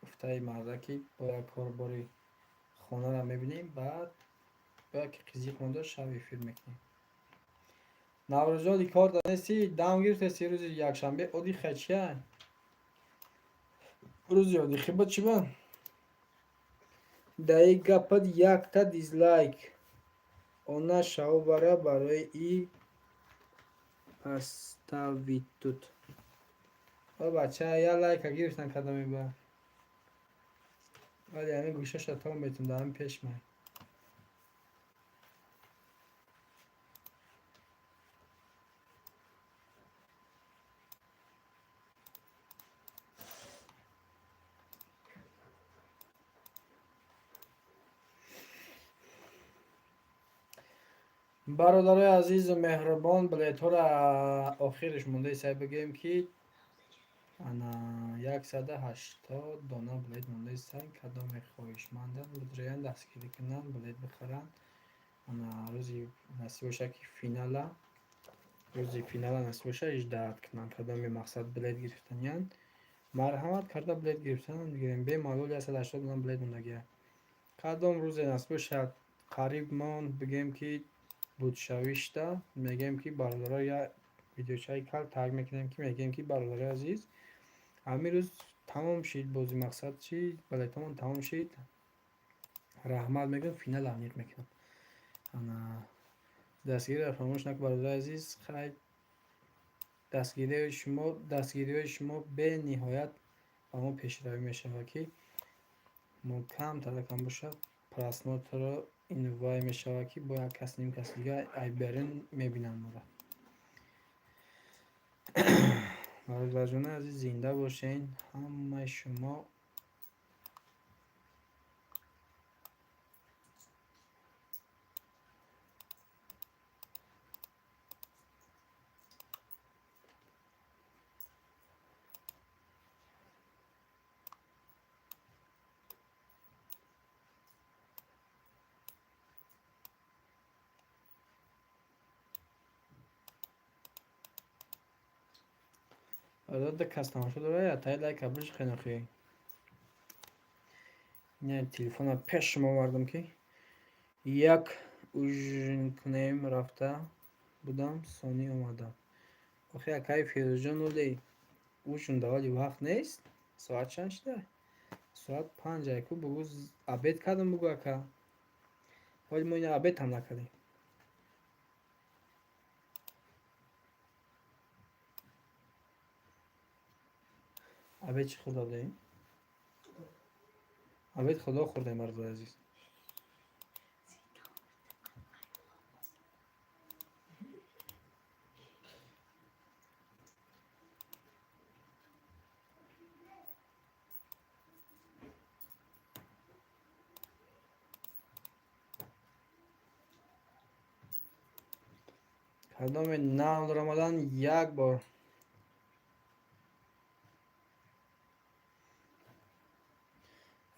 گفته مردکی با کارباری خانه را میبینیم بعد با که قیزی خونده شب فیلم میکنیم نوروزی کار دانستی دام گرفته سی روز یک شنبه اودی خچیه روز یادی خیبت چی بان دایی گپت یک تا دیزلایک ona شاو برای ای پستاویتوت او بچه یا لایک گرفتن کدامی با ولی همین گوشه شتام بیتون دارم پیش من برادرای عزیز و مهربان بلیط ها را آخرش مونده سعی بگیم که انا 180 دانه بلیط مونده سعی کدام خواهشمندن لطفاً دستگیری کنن بلیط بخرن انا روزی نصیب باشه که فیناله روزی فینال نصیب باشه 18 کنن کدام مقصد بلیط گرفتن یان مرحمت کرده بلیط گرفتن میگیریم به معلول 180 دانه بلیط موندگیه کدام روز نصیب باشه قریب مان بگیم که بود شویشته میگیم که برادرای یا ویدیوچای کل تگ میکنیم که میگیم که برادرای عزیز همین روز تمام شید بازی مقصد چی بلیتمون تمام شید رحمت میگم فینال امنیت میکنم انا دستگیری را فراموش نکن برادرای عزیز خیلی دستگیری شما به نهایت با ما پیشروی میشه که ما کم ترکم باشد پرسنات را این وای میشه که با یک کس نیم کس دیگه ای برین میبینن ما را برادران عزیز زنده باشین همه شما برادر کس تماشا داره یا تایی لایک ابرش خیلی خیلی نه تلفن ها پیش شما وردم که یک اوژن کنیم رفته بودم سانی اومدم آخه اکای فیروز جان اولی اوشون دوالی وقت نیست ساعت چند شده ساعت 5 ایکو بگو ابید کردم بگو اکا ولی ما این ابید هم نکردیم ابید چی خدا داریم ابید خدا خوردیم برادر عزیز کدام نام رمضان یک بار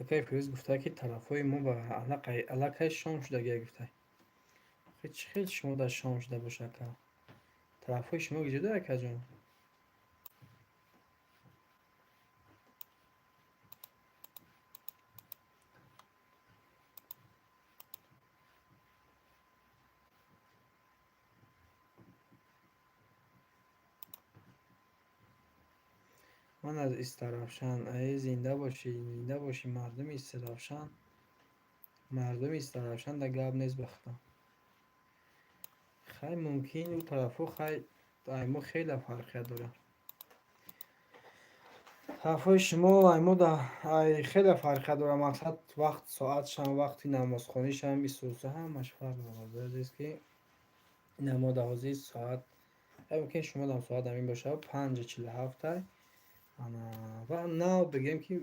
اکای فیروز گفته که طرفای ما با علاقه شام شده گفته خیلی شما در شام شده باشه که طرفای شما گجده اکا جان من از استرافشان ای زنده باشی مردم استرافشان مردم استرافشان در گاب نیست بختم خیلی ممکن اون طرفو خیلی ایمو خیلی فرقیه داره طرفای شما و ایمو در خیلی فرقیه داره مقصد وقت ساعت شم وقتی نمازخونی شم 23 همش فرق داره است که نماز 12 ساعت ممکن شما در ساعت همین باشه 5:47 و ناو بگیم که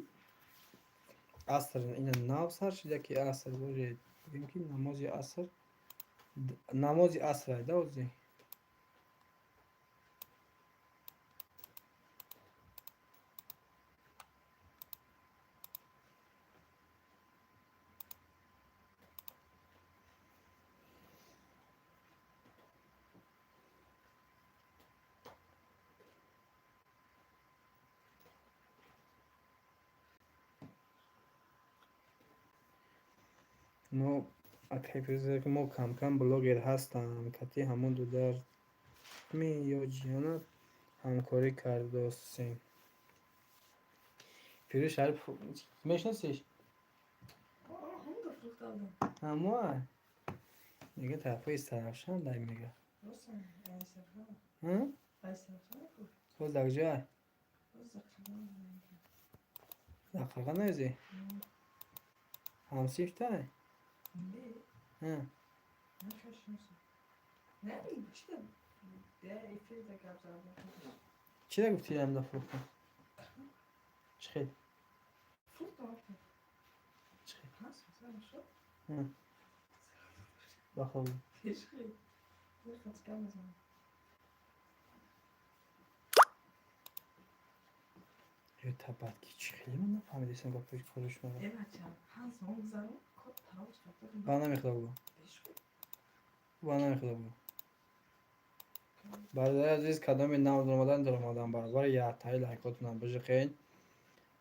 عصر این ناو سر شده که عصر باشه بگیم که نماز عصر دوزی ما اکیپیزه که ما کم کم بلاگر هستم کتی همون دو در می یا جیانا همکاری کرده هستیم. پیرو شریف میشناسیش؟ همون دو فروخته بودم. اما میگه طرفای سرفشان داری میگه راستم ای سرخان ها؟ ای سرخان کو باز در جای باز زخشدان دقیقا نیزی همسیف تای نه ها نشوش نشو نه این چی دم ده ای فیل ده کبز آبا چی در گفتی هم دفعه کن چی خیلی فروخته آبا چی خیلی هست مثلا شو ها بخواب هیچ خیلی یه خط کم بزنم یه تبت کی چی خیلی من نفهمیدیستم گفت کارش مگه ای بچه هنس هم بزنم کت تراوش کرده با نمیخواد بگو با نمیخواد بگو برادر عزیز کدام نام در اومدن برابر یه تای لایکاتونم بجخین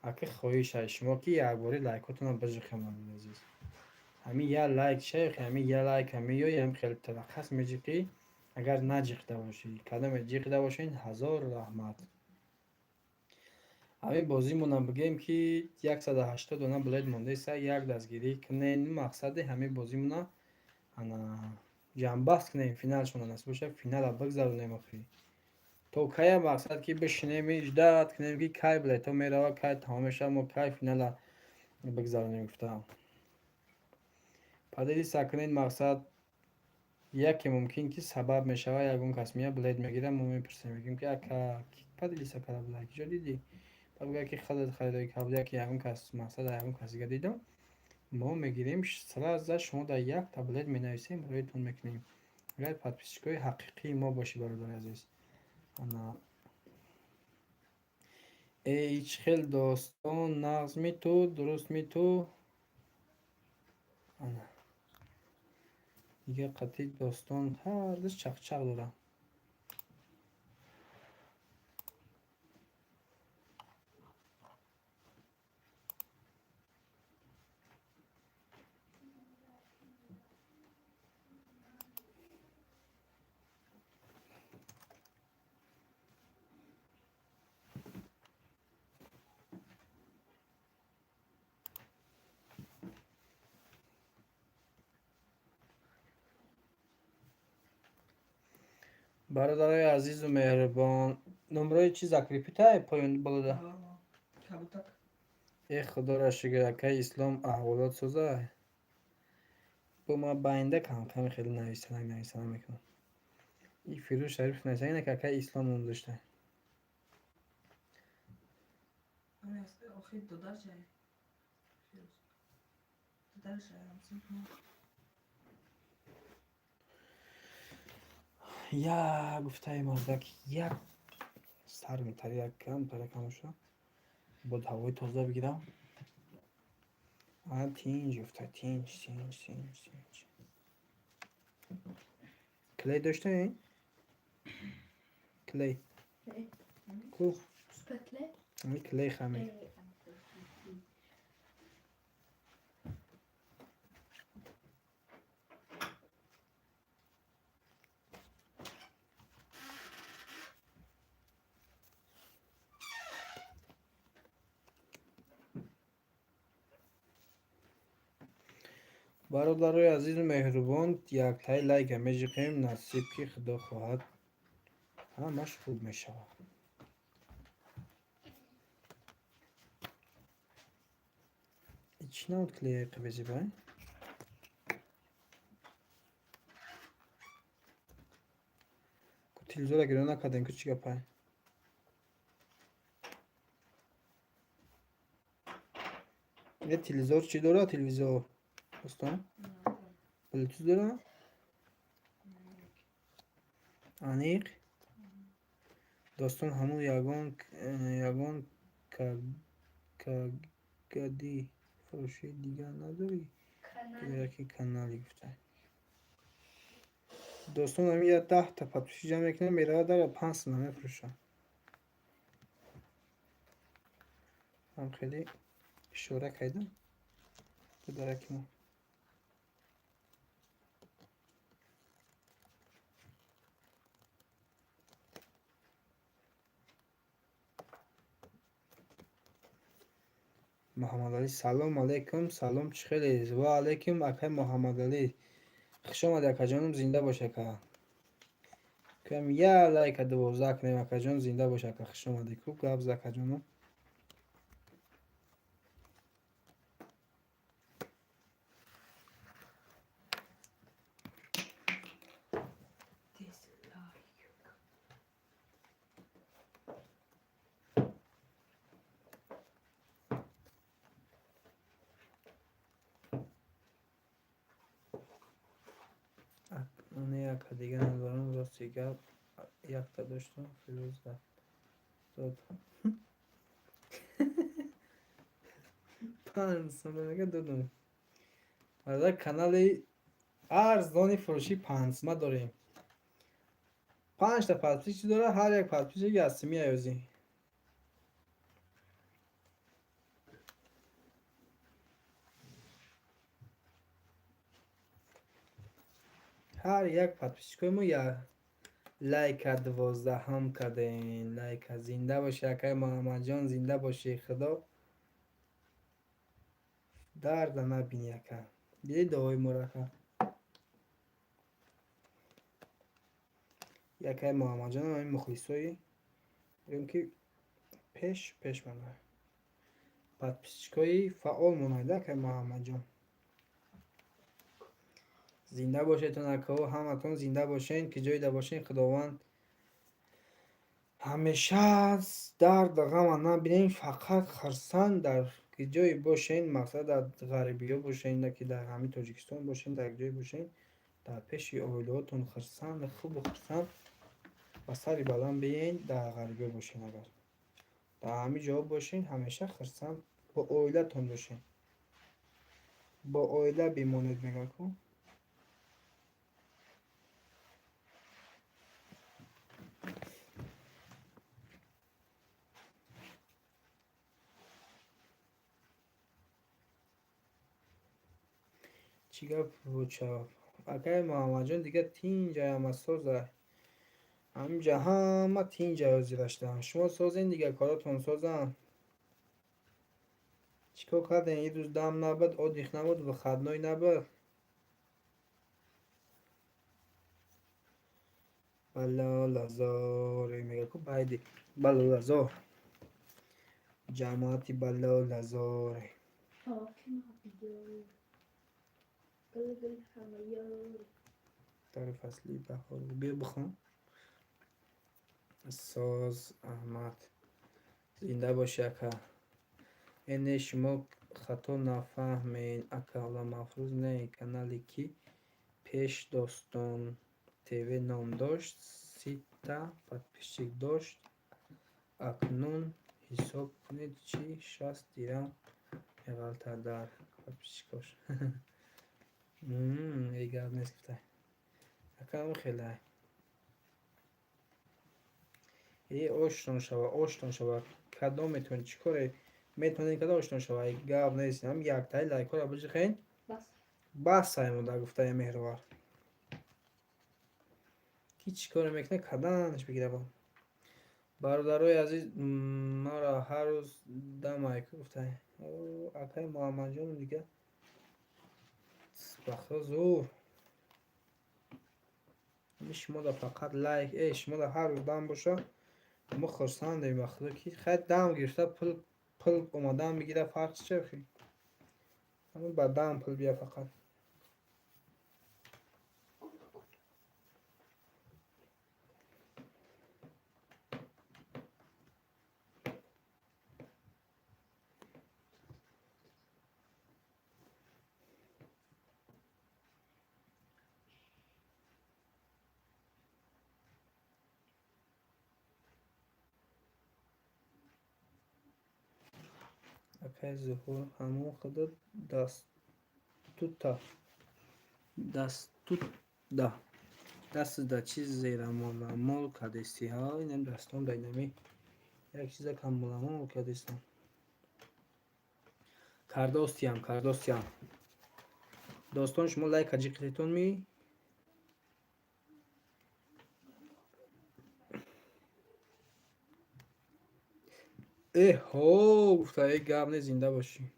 اگه خواهیش شما که یک باری لایکاتونم بجخین من عزیز همین یه لایک شیخ همین یه لایک همین یا هم خیلی تلخص میجیقی اگر نجیقده باشی کدام جیقده باشین 1000 رحمت همین بازیمونم بگیم که 180 دونه بلید مونده است یک دستگیری کنین مقصد همین بازیمونا انا جنبست کنیم فینالشون نصیب بشه فینال بگذرونیم اخی تو کی مقصد که بشینیم اجداد کنیم که کی بلید تو میره کی تمامش ما کی فینال بگذرونیم گفتم پدری سکنین مقصد یکی ممکن که سبب میشوه یکون کس میاد بلید میگیره ما میپرسیم میگیم که اکا پدری سکره بلید کجا دیدی بگه که خودت خریداری کبوده که یکون کس مقصد یکون کسی که دیدم ما میگیریم سر از شما در یک تبلت می نویسیم رویتون میکنیم اگر پادپیسچکای حقیقی ما باشی برادر عزیز انا هیچ خیل داستان نغز می تو درست می تو انا دیگه قطعی داستان هر دست چق چق دارم برادرای عزیز و مهربان نمره چی زکریپی تای پایین بلده کبوتک ای خدا را شکر که اسلام احوالات سوزه با ما باینده کم خیلی نویسنم میکنم این فیروز شریف نویسه اینه که اسلام نوشته همین است آخه دودار جای فیروز دودار جای همسون کنم یا گفته مردک یک سر میتره یک کم تره کم شد بود هوای تازه بگیرم تینج گفته تینج کلی داشته این؟ کلی کو؟ سپتله این کلی خمیر برادرای عزیز و مهربان یک تای لایک میجیقیم نصیب که خدا خواهد همش خوب میشه چی نمود کلی قبیزی بای؟ تلویزور اگر نکردن که چی گپای؟ یه تلویزور چی داره تلویزور؟ دوستان؟ بلوتوث داره؟ انیق؟ دوستان همون یگان کگدی فروشی دیگر نداری؟ دیگر که کانالی گفته دوستان همین یه 10 تا پاپشی جمع میکنه میره داره 5 نامه فروشه هم خیلی اشاره کردم تو داره که ما محمد علی سلام علیکم. سلام چخیلی و علیکم اکای محمد علی. خوش آمد اکا جانم، زنده باش اکا. کم یا لایک 12 کنیم اکا جان، زنده باش اکا. خوش آمدی خوب گپ اکا جانم. اون اکا دیگه ندارم راستی گپ یک تا داشتم فیروز داد. پنج سمنگه دادم. در کانال ارزانی فروشی پنسمه داریم. 5 تا پادپیچ داره، هر یک پادپیچ یک اسمی ایازی. هر یک پادپیچ کومو یا لایک 12 هم کردین. لایک زنده باشه اکای محمد جان، زنده باشه. خدا درد نبینی اکا. دیدی دعای مرکه یکای محمد جان این مخلصایی بگم که پیش منه پادپیچکایی فعال مونده اکای محمد جان. زنده باشیتون اکا، همتون زنده باشین که جای ده باشین. خداوند همیشه از درد و غم نبینین، فقط خرسند در که جای باشین، مقصد در غریبی ها باشین، نه که در همین تاجیکستان باشین، در جای باشین در پیش اولیاتون خرسند خوب و خرسند و سری بلند بیین. در غریبی باشین، اگر در همین جا باشین همیشه خرسند با اویلتون باشین، با اویله بیمونید. میگم کن چی گفت بچه اگر محمد جان دیگه تین جای هم سازه همینجا همه تین جای زیرشتم. شما سازین دیگه کاراتون سازن. چیکار کردین یه روز دم نبود آدیخ نبود و خدنای نبود. بلا لزار میگه که بایدی بلا لزار جماعتی بلا لزار در فصلی بهار بیا بخون. ساز احمد زنده باشه اکا. اینه شما خطا نفهمین اکا. الله محفوظ نه کانالی کی پیش داستان تیوی نام داشت، 30 تا подписчик داشت. اکنون حساب کنید چی 60 دیرم میغلطه در подписчикاش. ای گرد نیست گفته اکا خیلی ای آشتون شوه کدام میتونید چیکاره میتونید کدام آشتون شوه گرد نیست. هم یک تای لایک ها رو بجخین بس سایمون در گفته مهروار کی چیکار میکنه کدانش بگیره. با برادرای عزیز ما را هر روز دمای گفته اکای محمد جان دیگه بخدا زور شما دا فقط لایک شما دا هر روز دم باشه ما خرسندیم. بخدا کی خیلی دم گرفته پل اومدن میگیره فرقش چه بخیر همون با دم پل بیا فقط. اکای ظهور همون خدا دست توتا دست دا چیز زیر مول کدستی ها اینم دستان داینامی یک چیز کم مول کدستان کرداستیم داستان شما لایک اجی قلیتون می ایهو گفته ای گپ نه زنده باشی.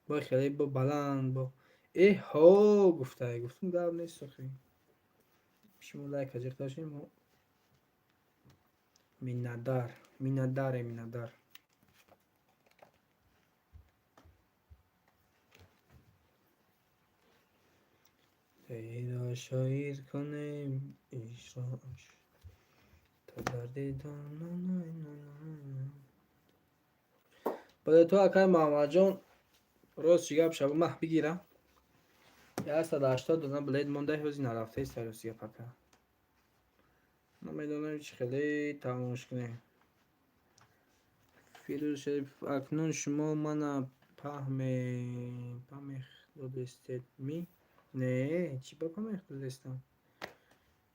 با خیلی با بلند با ایهو گفته ای گفتم گپ نیست خیلی. شما لایک اجاق داشتیم میندار میندار. ای را شایر کنیم ایش را تا درد دانم. بله تو اکای محمد جان روز شگاب شب مح بگیرم. یا 180 دونه بلید مونده هزی نرفته است روسیه پکا. نمیدونم چی خیلی تمومش کنه. فیروز شریف اکنون شما منو پهم دادستید می؟ نه چی با پهم دادستم؟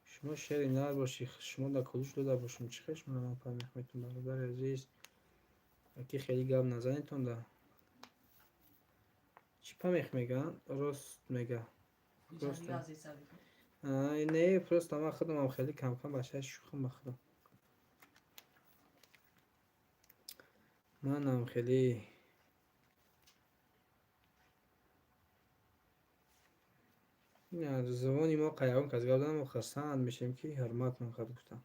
شما شری نار باشی شما در کلوش داده باشم چی خیش من پهم میتون برادر عزیز اکی خیلی گاب نزنیتون ده چی پهم میگن؟ راست میگه راست نه پرست ما خودم هم خیلی کم کم باشه شوخم بخدم منم خیلی نه زمانی ما قیام که از گردن ما خستند میشیم که حرمت من خود گفتم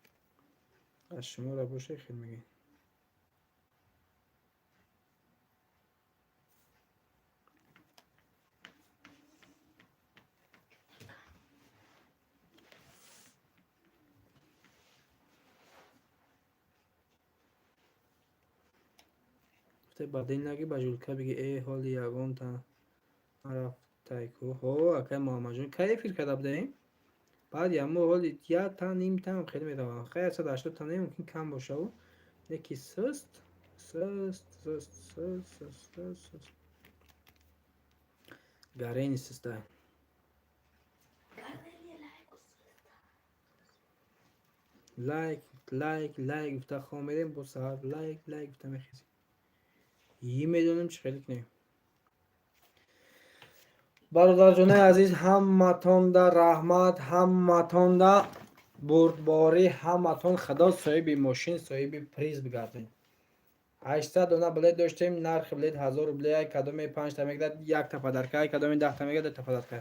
از شما را باشه خیلی میگه گفته بعد این نگی با جولکا بگی ای حالی یگان تا عرف تایکو هو اکای محمد جون کی فکر کرده بدهیم بعد یمو حالی یا تا نیم تا هم خیلی میدونم خیلی 180 تا نممکن کم باشه و یکی سست گرینی سسته لایک گفته خوامیدیم با صاحب لایک گفته میخیزی یه میدونم چی خیلی کنیم برادر جان عزیز همتون در رحمت همتون در بردباری همتون خدا صاحب ماشین صاحب پریز بگردین 800 دونه بلیت داشتیم نرخ بلیت 1000 روبله کدوم 5 تا میگه یک تا پدرکای کدوم 10 تا میگه 2 تا پدرکای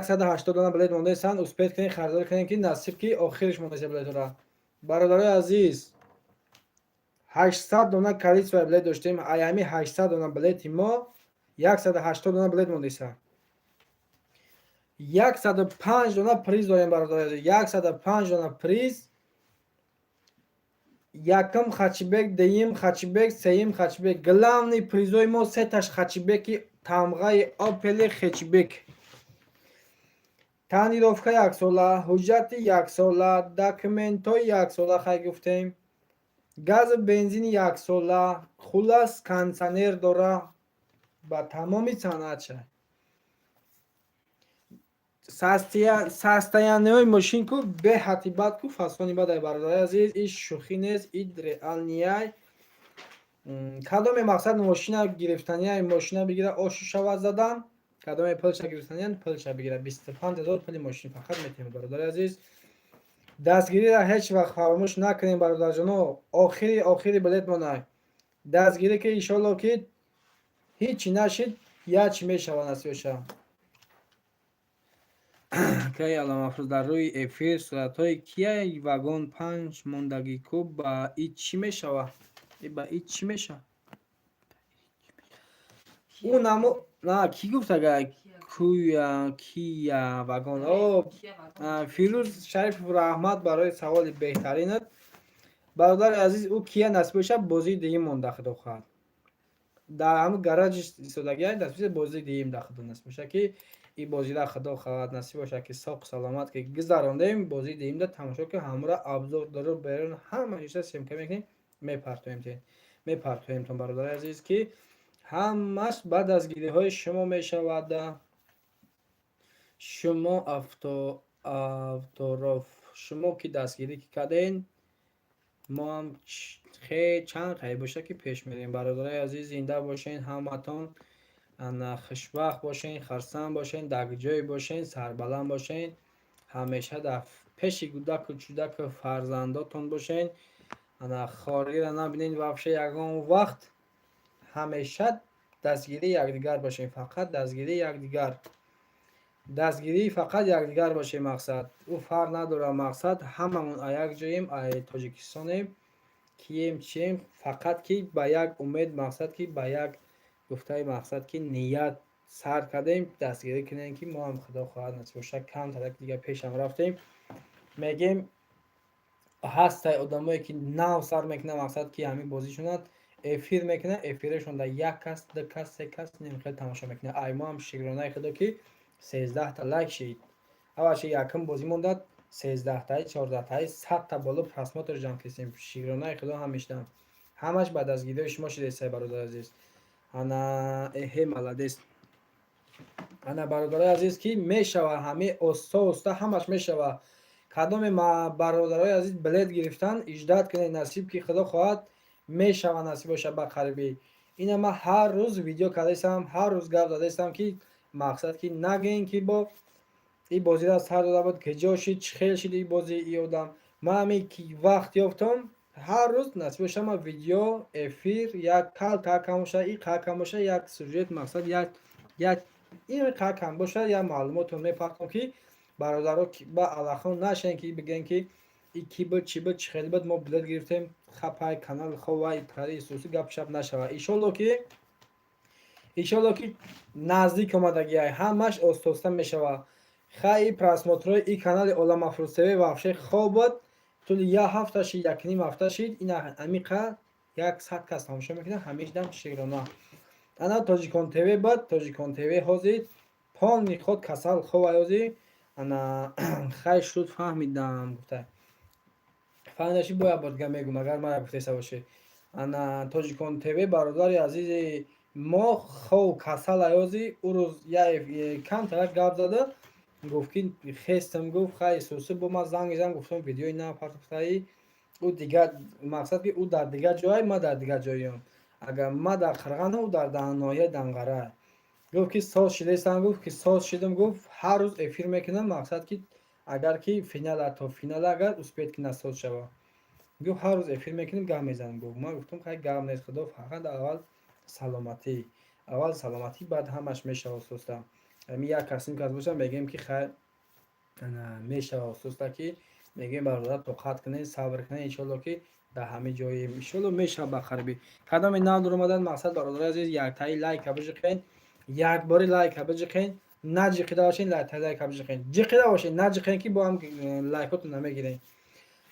180 دونه بلیت مونده سن اسپیت کنین خریدار کنین که نصیب کی آخرش مونده بلیت را برادر عزیز 800 دونه کالیت و بلیت داشتیم ایامی 800 دونه بلیت ما 180 دونه بلیت مونده سن 105 دونه پریز داریم برادر عزیز 105 دونه پریز якам хачибек дуюм хачибек сеюм хачибек главный призои мо сеташ хачибеки тамғаи опели хачибек таънировка яксола ҳуҷҷати яксола документҳои яксола хай гуфтем газу бензини яксола хулас кондитсионер дора ба тамоми санъатша состояниеи мошин ку беҳати бад ку фасони бадай бародари азиз ин шӯхӣ нест ин реалнияй кадоме мақсад мошина гирифтанияи мошина бигира ошу шавад задан кадоме пулша гирифтания пулша бигира 25 000 пули мошин фақат метавонед бародари азиз дастгириро ҳеҷ вақт фаромӯш накунем бародарҷоно охири билет монай дастгирӣ ки иншоалло ки ҳичи нашид ячи мешава насиёша кай аламафрӯз дар рӯи эфир суратҳои кияи вагон 5 мондагику ба ит чӣ мешава ба ит чӣ мешава унамо на ки гуфтага кия вагон фирӯз шариф раҳмат барои саволи беҳтаринат бародари азиз ӯ кия насибоша бозии дуюм монда худо хоҳад дар ҳамн гаражи истодагия насибоша бозии дуюм да худо насибоша ки и бозида худо хоҳад насиб боша ки соҳу саломат ки гузарондем бозии дуюмда тамошо ки ҳамра абзор дару берун ҳама иша семка мекунем мепартоемтон бародари азиз ки ҳамаш ба дастгириҳои шумо мешавад шумо автороф шумо ки дастгирӣ карден мо ҳам чанд қай боша ки пеш мерем бародари азиз зинда бошен ҳаматон хушбахт бошен харсанд бошен дар ҷое бошен сарбаланд бошен ҳамеша дар пеши гудаку чудаку фарзандотон бошен, ана хорира набинен вообще ягон вақт ҳамеша дастгирии якдигар бошем, фақат дастгирии якдигар, дастгирии фақат якдигар бошем. мақсад ӯ фарқ надорад, мақсад ҳамамон а як ҷоем, а тоҷикистонем, кием чием, фақат ки ба як умед, мақсад ки ба як гуфтаи мақсад ки ният сар кардем, дастгирӣ кунем ки мо ҳам худо хоҳад насиб бошад камтар дига пешам рафтем. мегем ҳастай одамое ки нав сар мекунад, мақсад ки ҳамин бозишонад эфир мекунад, эфирашон дар як кас, ду кас, се кас немихел тамошо мекунад. ай мо ҳам шукронаи худо ки 13 лайк шид, аваши якум бозӣ мондад 13 14 100 боло просмотр ҷамъ кардем. шукронаи худо ҳамештам, ҳамаш ба дастгирии шумо шудеста бародар азиз. ана эҳе маладес. ана бародарои азиз ки мешава ҳаме оста оста ҳамаш мешава. кадоме бародарои азиз билет гирифтан, иҷдод кунед насиб ки худо хоҳад мешава насиб боша ба қарибӣ. ина ман ҳар рӯз видео кардаистам, ҳар рӯз гап задаистам ки мақсад ки нагӯем ки бо ин бозиро сар дода буд, киҷо шид, чӣ хел шид ин бозӣ ин одам. ман ҳамин ки вақт ёфтам, ҳар рӯз насиб боша ман видео, эфир, як калкам боша, ин калкам боша, як сюжет, мақсад як ин калкам боша, як маълумотро мепахтам ки бародаро ба аллахон нашен ки бигӯен ки ин ки буд, чӣ буд, чӣ хел буд, мо билет гирифтем, хапай канали ховай тари хусусӣ гапшап нашава. иншолло ки наздик омадагиай, ҳамаш оста мешава. хай ин просмотрҳои ин канали Оламафрӯз ТВ вообще хоб буд, тӯли як ҳафта шид, якним ҳафта шид, ин амиқа 100 кас тамошо мекунад, ҳамештам шукрона. ана Тоҷикон ТВ буд, Тоҷикон ТВ ҳозир полни худ касал ховай ҳозир. ана хай шуд фаҳмидам, гуфта фаҳмидаши бо як бор дига мегӯм, агар мара гуфтеса бошед. ана Тоҷикон ТВ бародари азизи мо хов касалай ҳозир, ӯ рӯз камтарак гап зада, гуфт ки хестам, гуфт хай сусӣ бо ман занг зан, гуфтам видеои нав партофтаи ӯ дигар, мақсад ки ӯ дар дигар ҷоя, ман дар дигар ҷоям, агар ман дар Қирғану, ӯ дар ноҳияи Данғара. гуфт ки соз шидаистам, гуфт ки соз шидам, гуфт ҳар рӯз эфир мекунам, мақсад ки агар ки финала то финала агар успеет ки насоз шава, гуфт ҳар рӯз эфир мекунем, гап мезанем. гуфт ман гуфтам хай гап нест, худо фақат аввал саломатӣ, баъд ҳамаш мешава ососта. ҳамин як касим кас боша мегӯем ки хай мешава ососта, ки мегӯем бародар тоқат кунед, сабр кунед, иншолло ки дар ҳамин ҷоем иншолло мешава ба қарибӣ. кадоме нав дар омадан, мақсад бародари азиз яктаи лайка биҷиқен, якбори лайка биҷиқен, наҷиқида бошен лайка биҷиқен, ҷиқида бошен наҷиқен ки бо ҳам лайкотон намегирем.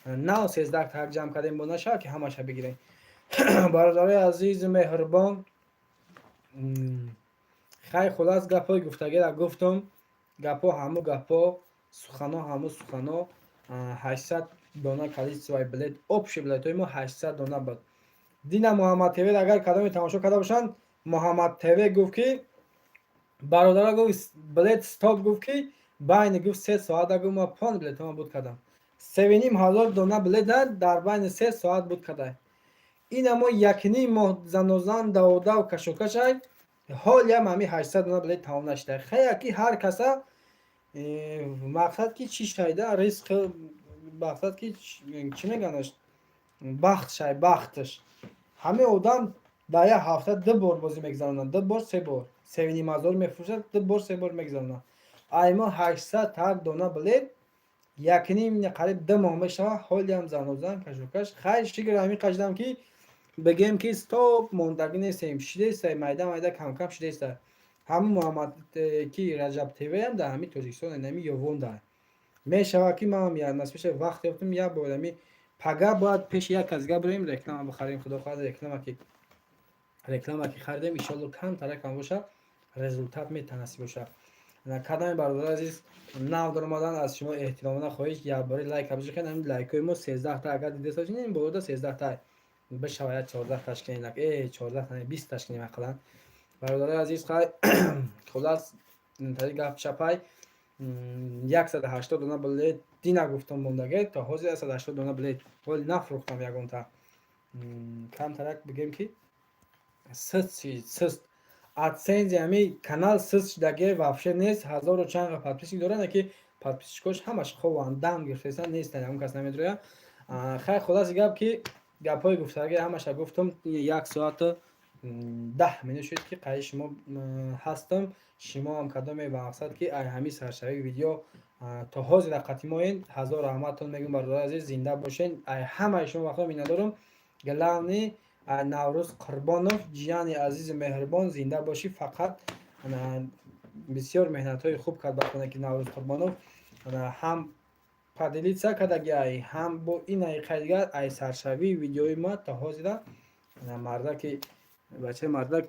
нав 13 так ҷамъ кардем, бо нашава ки ҳамаша бигирем. бародарои азизу меҳрубон, хай хулас гапҳои гуфтагиро гуфтам, гапҳо ҳаму гапҳо, сухано ҳаму сухано. 800 дона количествои билет, общи билетҳои мо 800 дона буд. дина Муҳаммад ТВ агар кадоме тамошо карда бошанд, Муҳаммад ТВ гуфт ки бародаро гуфт билет стоп, гуфт ки байни гуфт 3 соат гуфт ма пон билетҳома буд кардам, 3500 дона билет дар байни 3 соат буд када. ина мо якним моҳ занозан даводав кашокашай, ҳолиам ҳамин 800 дона билет тамом нашуда. хая ки ҳар каса мақсад ки чӣ шайда риск, мақсад ки чӣ меганаш, бахташ. ҳамин одам дар як ҳафта 2 бор бозӣ мегзаронад, 2 бор 3 бор 3500 мефурӯшад, 2 бор 3 бор мегзаронад. ай мо 800 так дона билет якним қариб 2 моҳ мешава, ҳолиам занозан кашокаш. хай шукр ҳамин қаҷдам ки бигем ки стоп мондагӣ нестем, шидеста майда камкам шидеста. ҳамин Муҳаммад ки Раҷаб ТВ ам дар ҳамин Тоҷикистон нами ёвонда мешава ки манам як насбиша вақт ёфтам, як бор ами пага бояд пеши як кас дига бурем реклама бихарем, худо хоҳад реклама ки харидем иншолло камтарак ҳам боша, результат метанасиб боша. кадоме бародари азиз нав дар омадан, аз шумо эҳтиромона хоҳиш якбори лайк биҷиқен. ҳамин лайкҳои мо 13 та агар дидаста бошед, ин болода 13 та бишава, 14 ташкил, 14 та 20 ташкил ақаллан. бародари азиз хай хулас тари гап чапай 180 дона билет дина гуфтам мондаге, то ҳозир 180 дона билет ҳоли нафурӯхтам ягонта. камтарак бигем ки сист адсензи ҳамин канал сист шудаге вообще нест, 1000 чанга подписчик дорад, ки подписчикош ҳамаш хован дам гирифтаистан нестан, ягон кас намедуря. Хай хулоси гап ки гапҳои гуфтарги ҳамаша гуфтум. 1 соату 10 минут шуд ки қайи шумо ҳастам. Шумо ҳам кадоме ба мақсад ки ай ҳами саршавии видео то ҳозира қатимоин. Ҳазор раҳматон мегӯям бародари азиз, зинда бошен. Ай ҳамаи шумо вақто миннатдорум. Главни Наврӯз Қурбонов ҷияни азизи меҳрубон зинда бошӣ. Фақат бисёр меҳнатҳои хуб кард ба хонагии Наврӯз Қурбонов. ҳам падилитса кадаги ай ҳам бо инаи қайдигар ай саршавии видеои ма то ҳозира мардаки бачаи мардак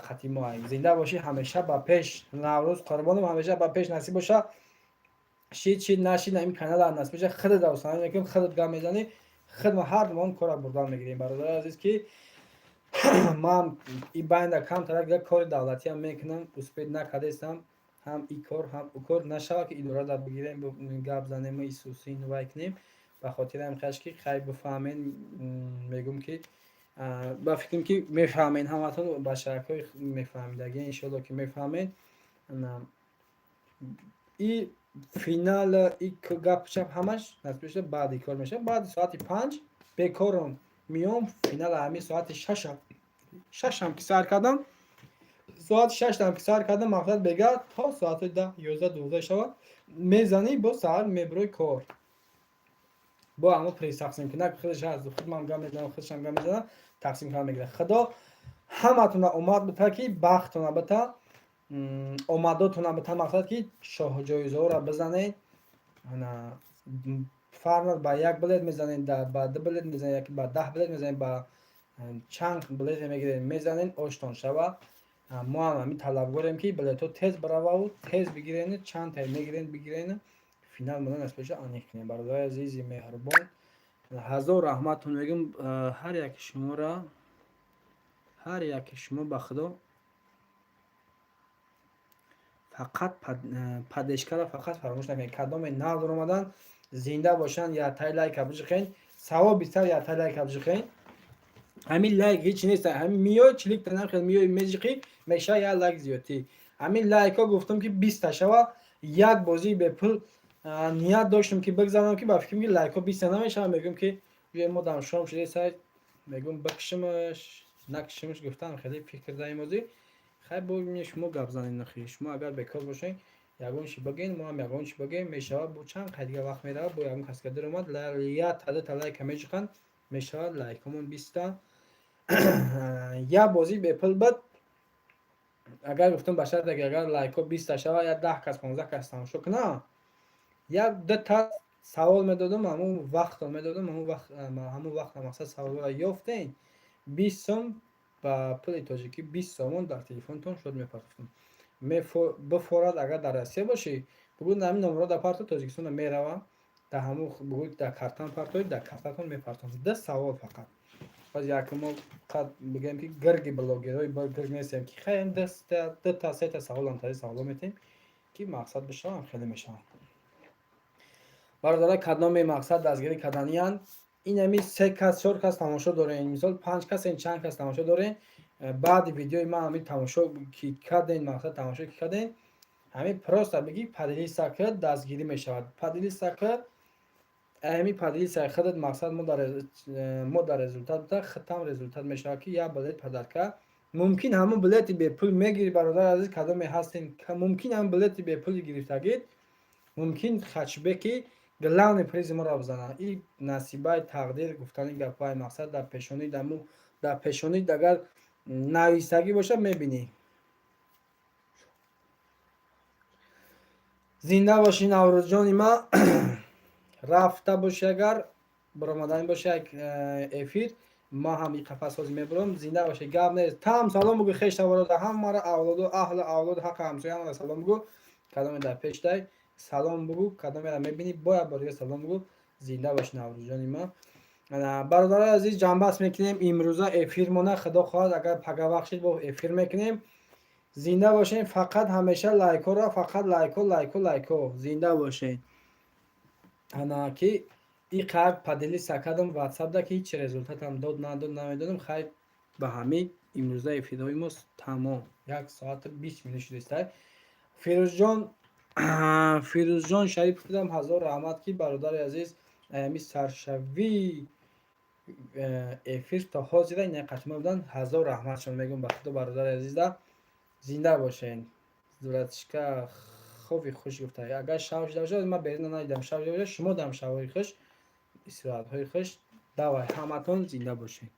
қатимо ай зинда бошӣ. ҳамеша ба пеш Наврӯз Қурбонов, ҳамеша ба пеш насиб боша. шид нашид ин канала насиб боша. худат авсана мекунем, худат гап мезанӣ, худма ҳардумон кора бурдан мегирем. Бародари азиз ки ман и байнда камтара кори давлатиам мекунам, успед накардестам. ҳам и кор ҳам у кор нашава ки идора да бигирем гап занем и сусӣ нувай кунем. ба хотири ҳам хаш ки хай бифаҳмен мегум ки ба фикрам ки мефаҳмен ҳаматон ба шаракҳои мефаҳмидаги иншоалло ки мефаҳмен. и финал и гапшап ҳамаш насбиша баъди кор мешавад. баъди соати 5 бекорам миём. финал ҳами соати 6 ки сар кардам. соати 6 ки сар кардам. мақсад бегар то соати 10 11 12 шавад мезанӣ бо сар меброи кор. бо ҳамо пресс тақсим кунак худаш аз худмам гап мезанам, худшам гап мезанам, тақсим кардам мегирад. худо ҳаматона омад бита ки бахтона бита, омадотона бита. мақсад ки шоҳҷоизаҳоро бизанед. фарнат ба 1 билет мезанед, ба 2 билет мезанед, ба 10 билет мезанед, ба чанд билет мегиред мезанед, оштон шава. мо ҳами талабгорем ки билетҳо тез бараву тез бигирен, чанд та мегирен бигирен. финал мона насбеша аниқ кунем. бародари азизи меҳрубон, ҳазор раҳматон мегӯям ҳар яки шуморо. ҳар яки шумо ба худо фақат падешкара фақат фаромӯш накунед. кадоме нав дуромадан зинда бошан. ятай лайка бижиқен, савоб бистар ятай лайка бижиқен. ҳамин лайк ҳеч нест. ҳамин миёй чилик та намехед, миёй межиқи меша я лайк зиёдтӣ. ҳамин лайкҳо гуфтам ки 20 та шава. як бозии бепул ният доштам ки бигзанам ки ба фикрам ки лайкҳо 20 та намешавад. мегӯям ки мо дам шом шуде сайт мегӯям бикшимаш накшимаш. гуфтам хеле фикр даимозӣ. хай бо шумо гап занед. нахи шумо агар бекор бошед ягон чи баген, мо ҳам ягон чи багем. мешавад бо чанд қайдига вақт меравад, бо ягон кас ки даромад я та 2 та лайка межиқанд, мешавад лайкҳомон 20 та. я бозӣ бепул бад агар гуфтам ба шарте ки агар лайкҳо 20 та шава, я 10 кас 15 кас тамошо куна, як 2 та савол медодам, ҳамун вақтро медодам. ҳамун вақт мақсад саволро ёфтен 20 сом ба пули тоҷикӣ 20 сомон дар телефонтон шуд мепартофтам. бифорад агар дар Россия бошӣ, бугӯ ҳамин номерро дар парто Тоҷикистон меравам, дар ҳамун бугӯ дар картан партои дар картатон мепартофтам. 2 савол фақат. баъз яке мо қад бигем ки гирги блогерои гирг нестем ки хаем 2 та 3 та савол антари саволо метем ки мақсад бишавам хеле мешавам. бародари кадоме мақсад дастгирӣ кардaniyan инами 3 кас 4 кас тамошо дорен, мисол 5 кас чанд кас тамошо дорен. баъди видеои ман ҳамин тамошо ки карден, мақсад тамошо ки карден, ҳамин просто биги падилистака дастгирӣ мешавад. падилистака ҳамин падилиста худат мақсад мо дар результат бита хитам результат мешавад ки я билет падарка. мумкин ҳамун билети бепул мегирӣ. бародари азиз кадоме ҳастем, мумкин ҳамун билети бепули гирифтагид, мумкин хачбеки главни призи моро бизана. и насибаи тақдир гуфтани гапҳои мақсад дар пешони даму дар пешони агар навистагӣ бошад мебинӣ. зинда бошӣ наврӯзҷони ма. рафта бошӣ агар баромадани бошӣ як эфир, ма ҳам и қафасҳози мебурам. зинда бошӣ, гап нест. там салом бугӯ хештаворода ҳамара авлоду аҳли авлоду ҳаққи ҳамсоя ҳамара салом бугӯ. кадоме дар пешдай салом бугӯ, кадомеро мебинӣ бояд борига салом бугӯ. зинда бошӣ наврӯзҷони ма. бародари азиз ҷанбаст мекунем имрӯза эфир мона. худо хоҳад агар пага бахшид бо эфир мекунем. зинда бошед. фақат ҳамеша лайкҳоро фақат лайкҳо зинда бошед. ана ки и қайд падилиста кардам ватсапда ки ҳеч результатам дод намедодам. хай ба ҳамин имрӯза эфирҳои мо тамом. 1 соату 20 минут шудааст. фирӯзҷон фирӯзҷон шарипов дидам ҳазор раҳмат ки бародари азиз аями саршавии эфир то ҳозира ин қатима будан ҳазор раҳмат шумо мегӯям ба худо бародари азиза зинда бошен зуратишка хоби хуш гуфта агар шав шуда бошад ман берина надидам шав шуда бошад шумо дам шавҳои хуш истироҳатҳои хуш давай ҳаматон зинда бошед.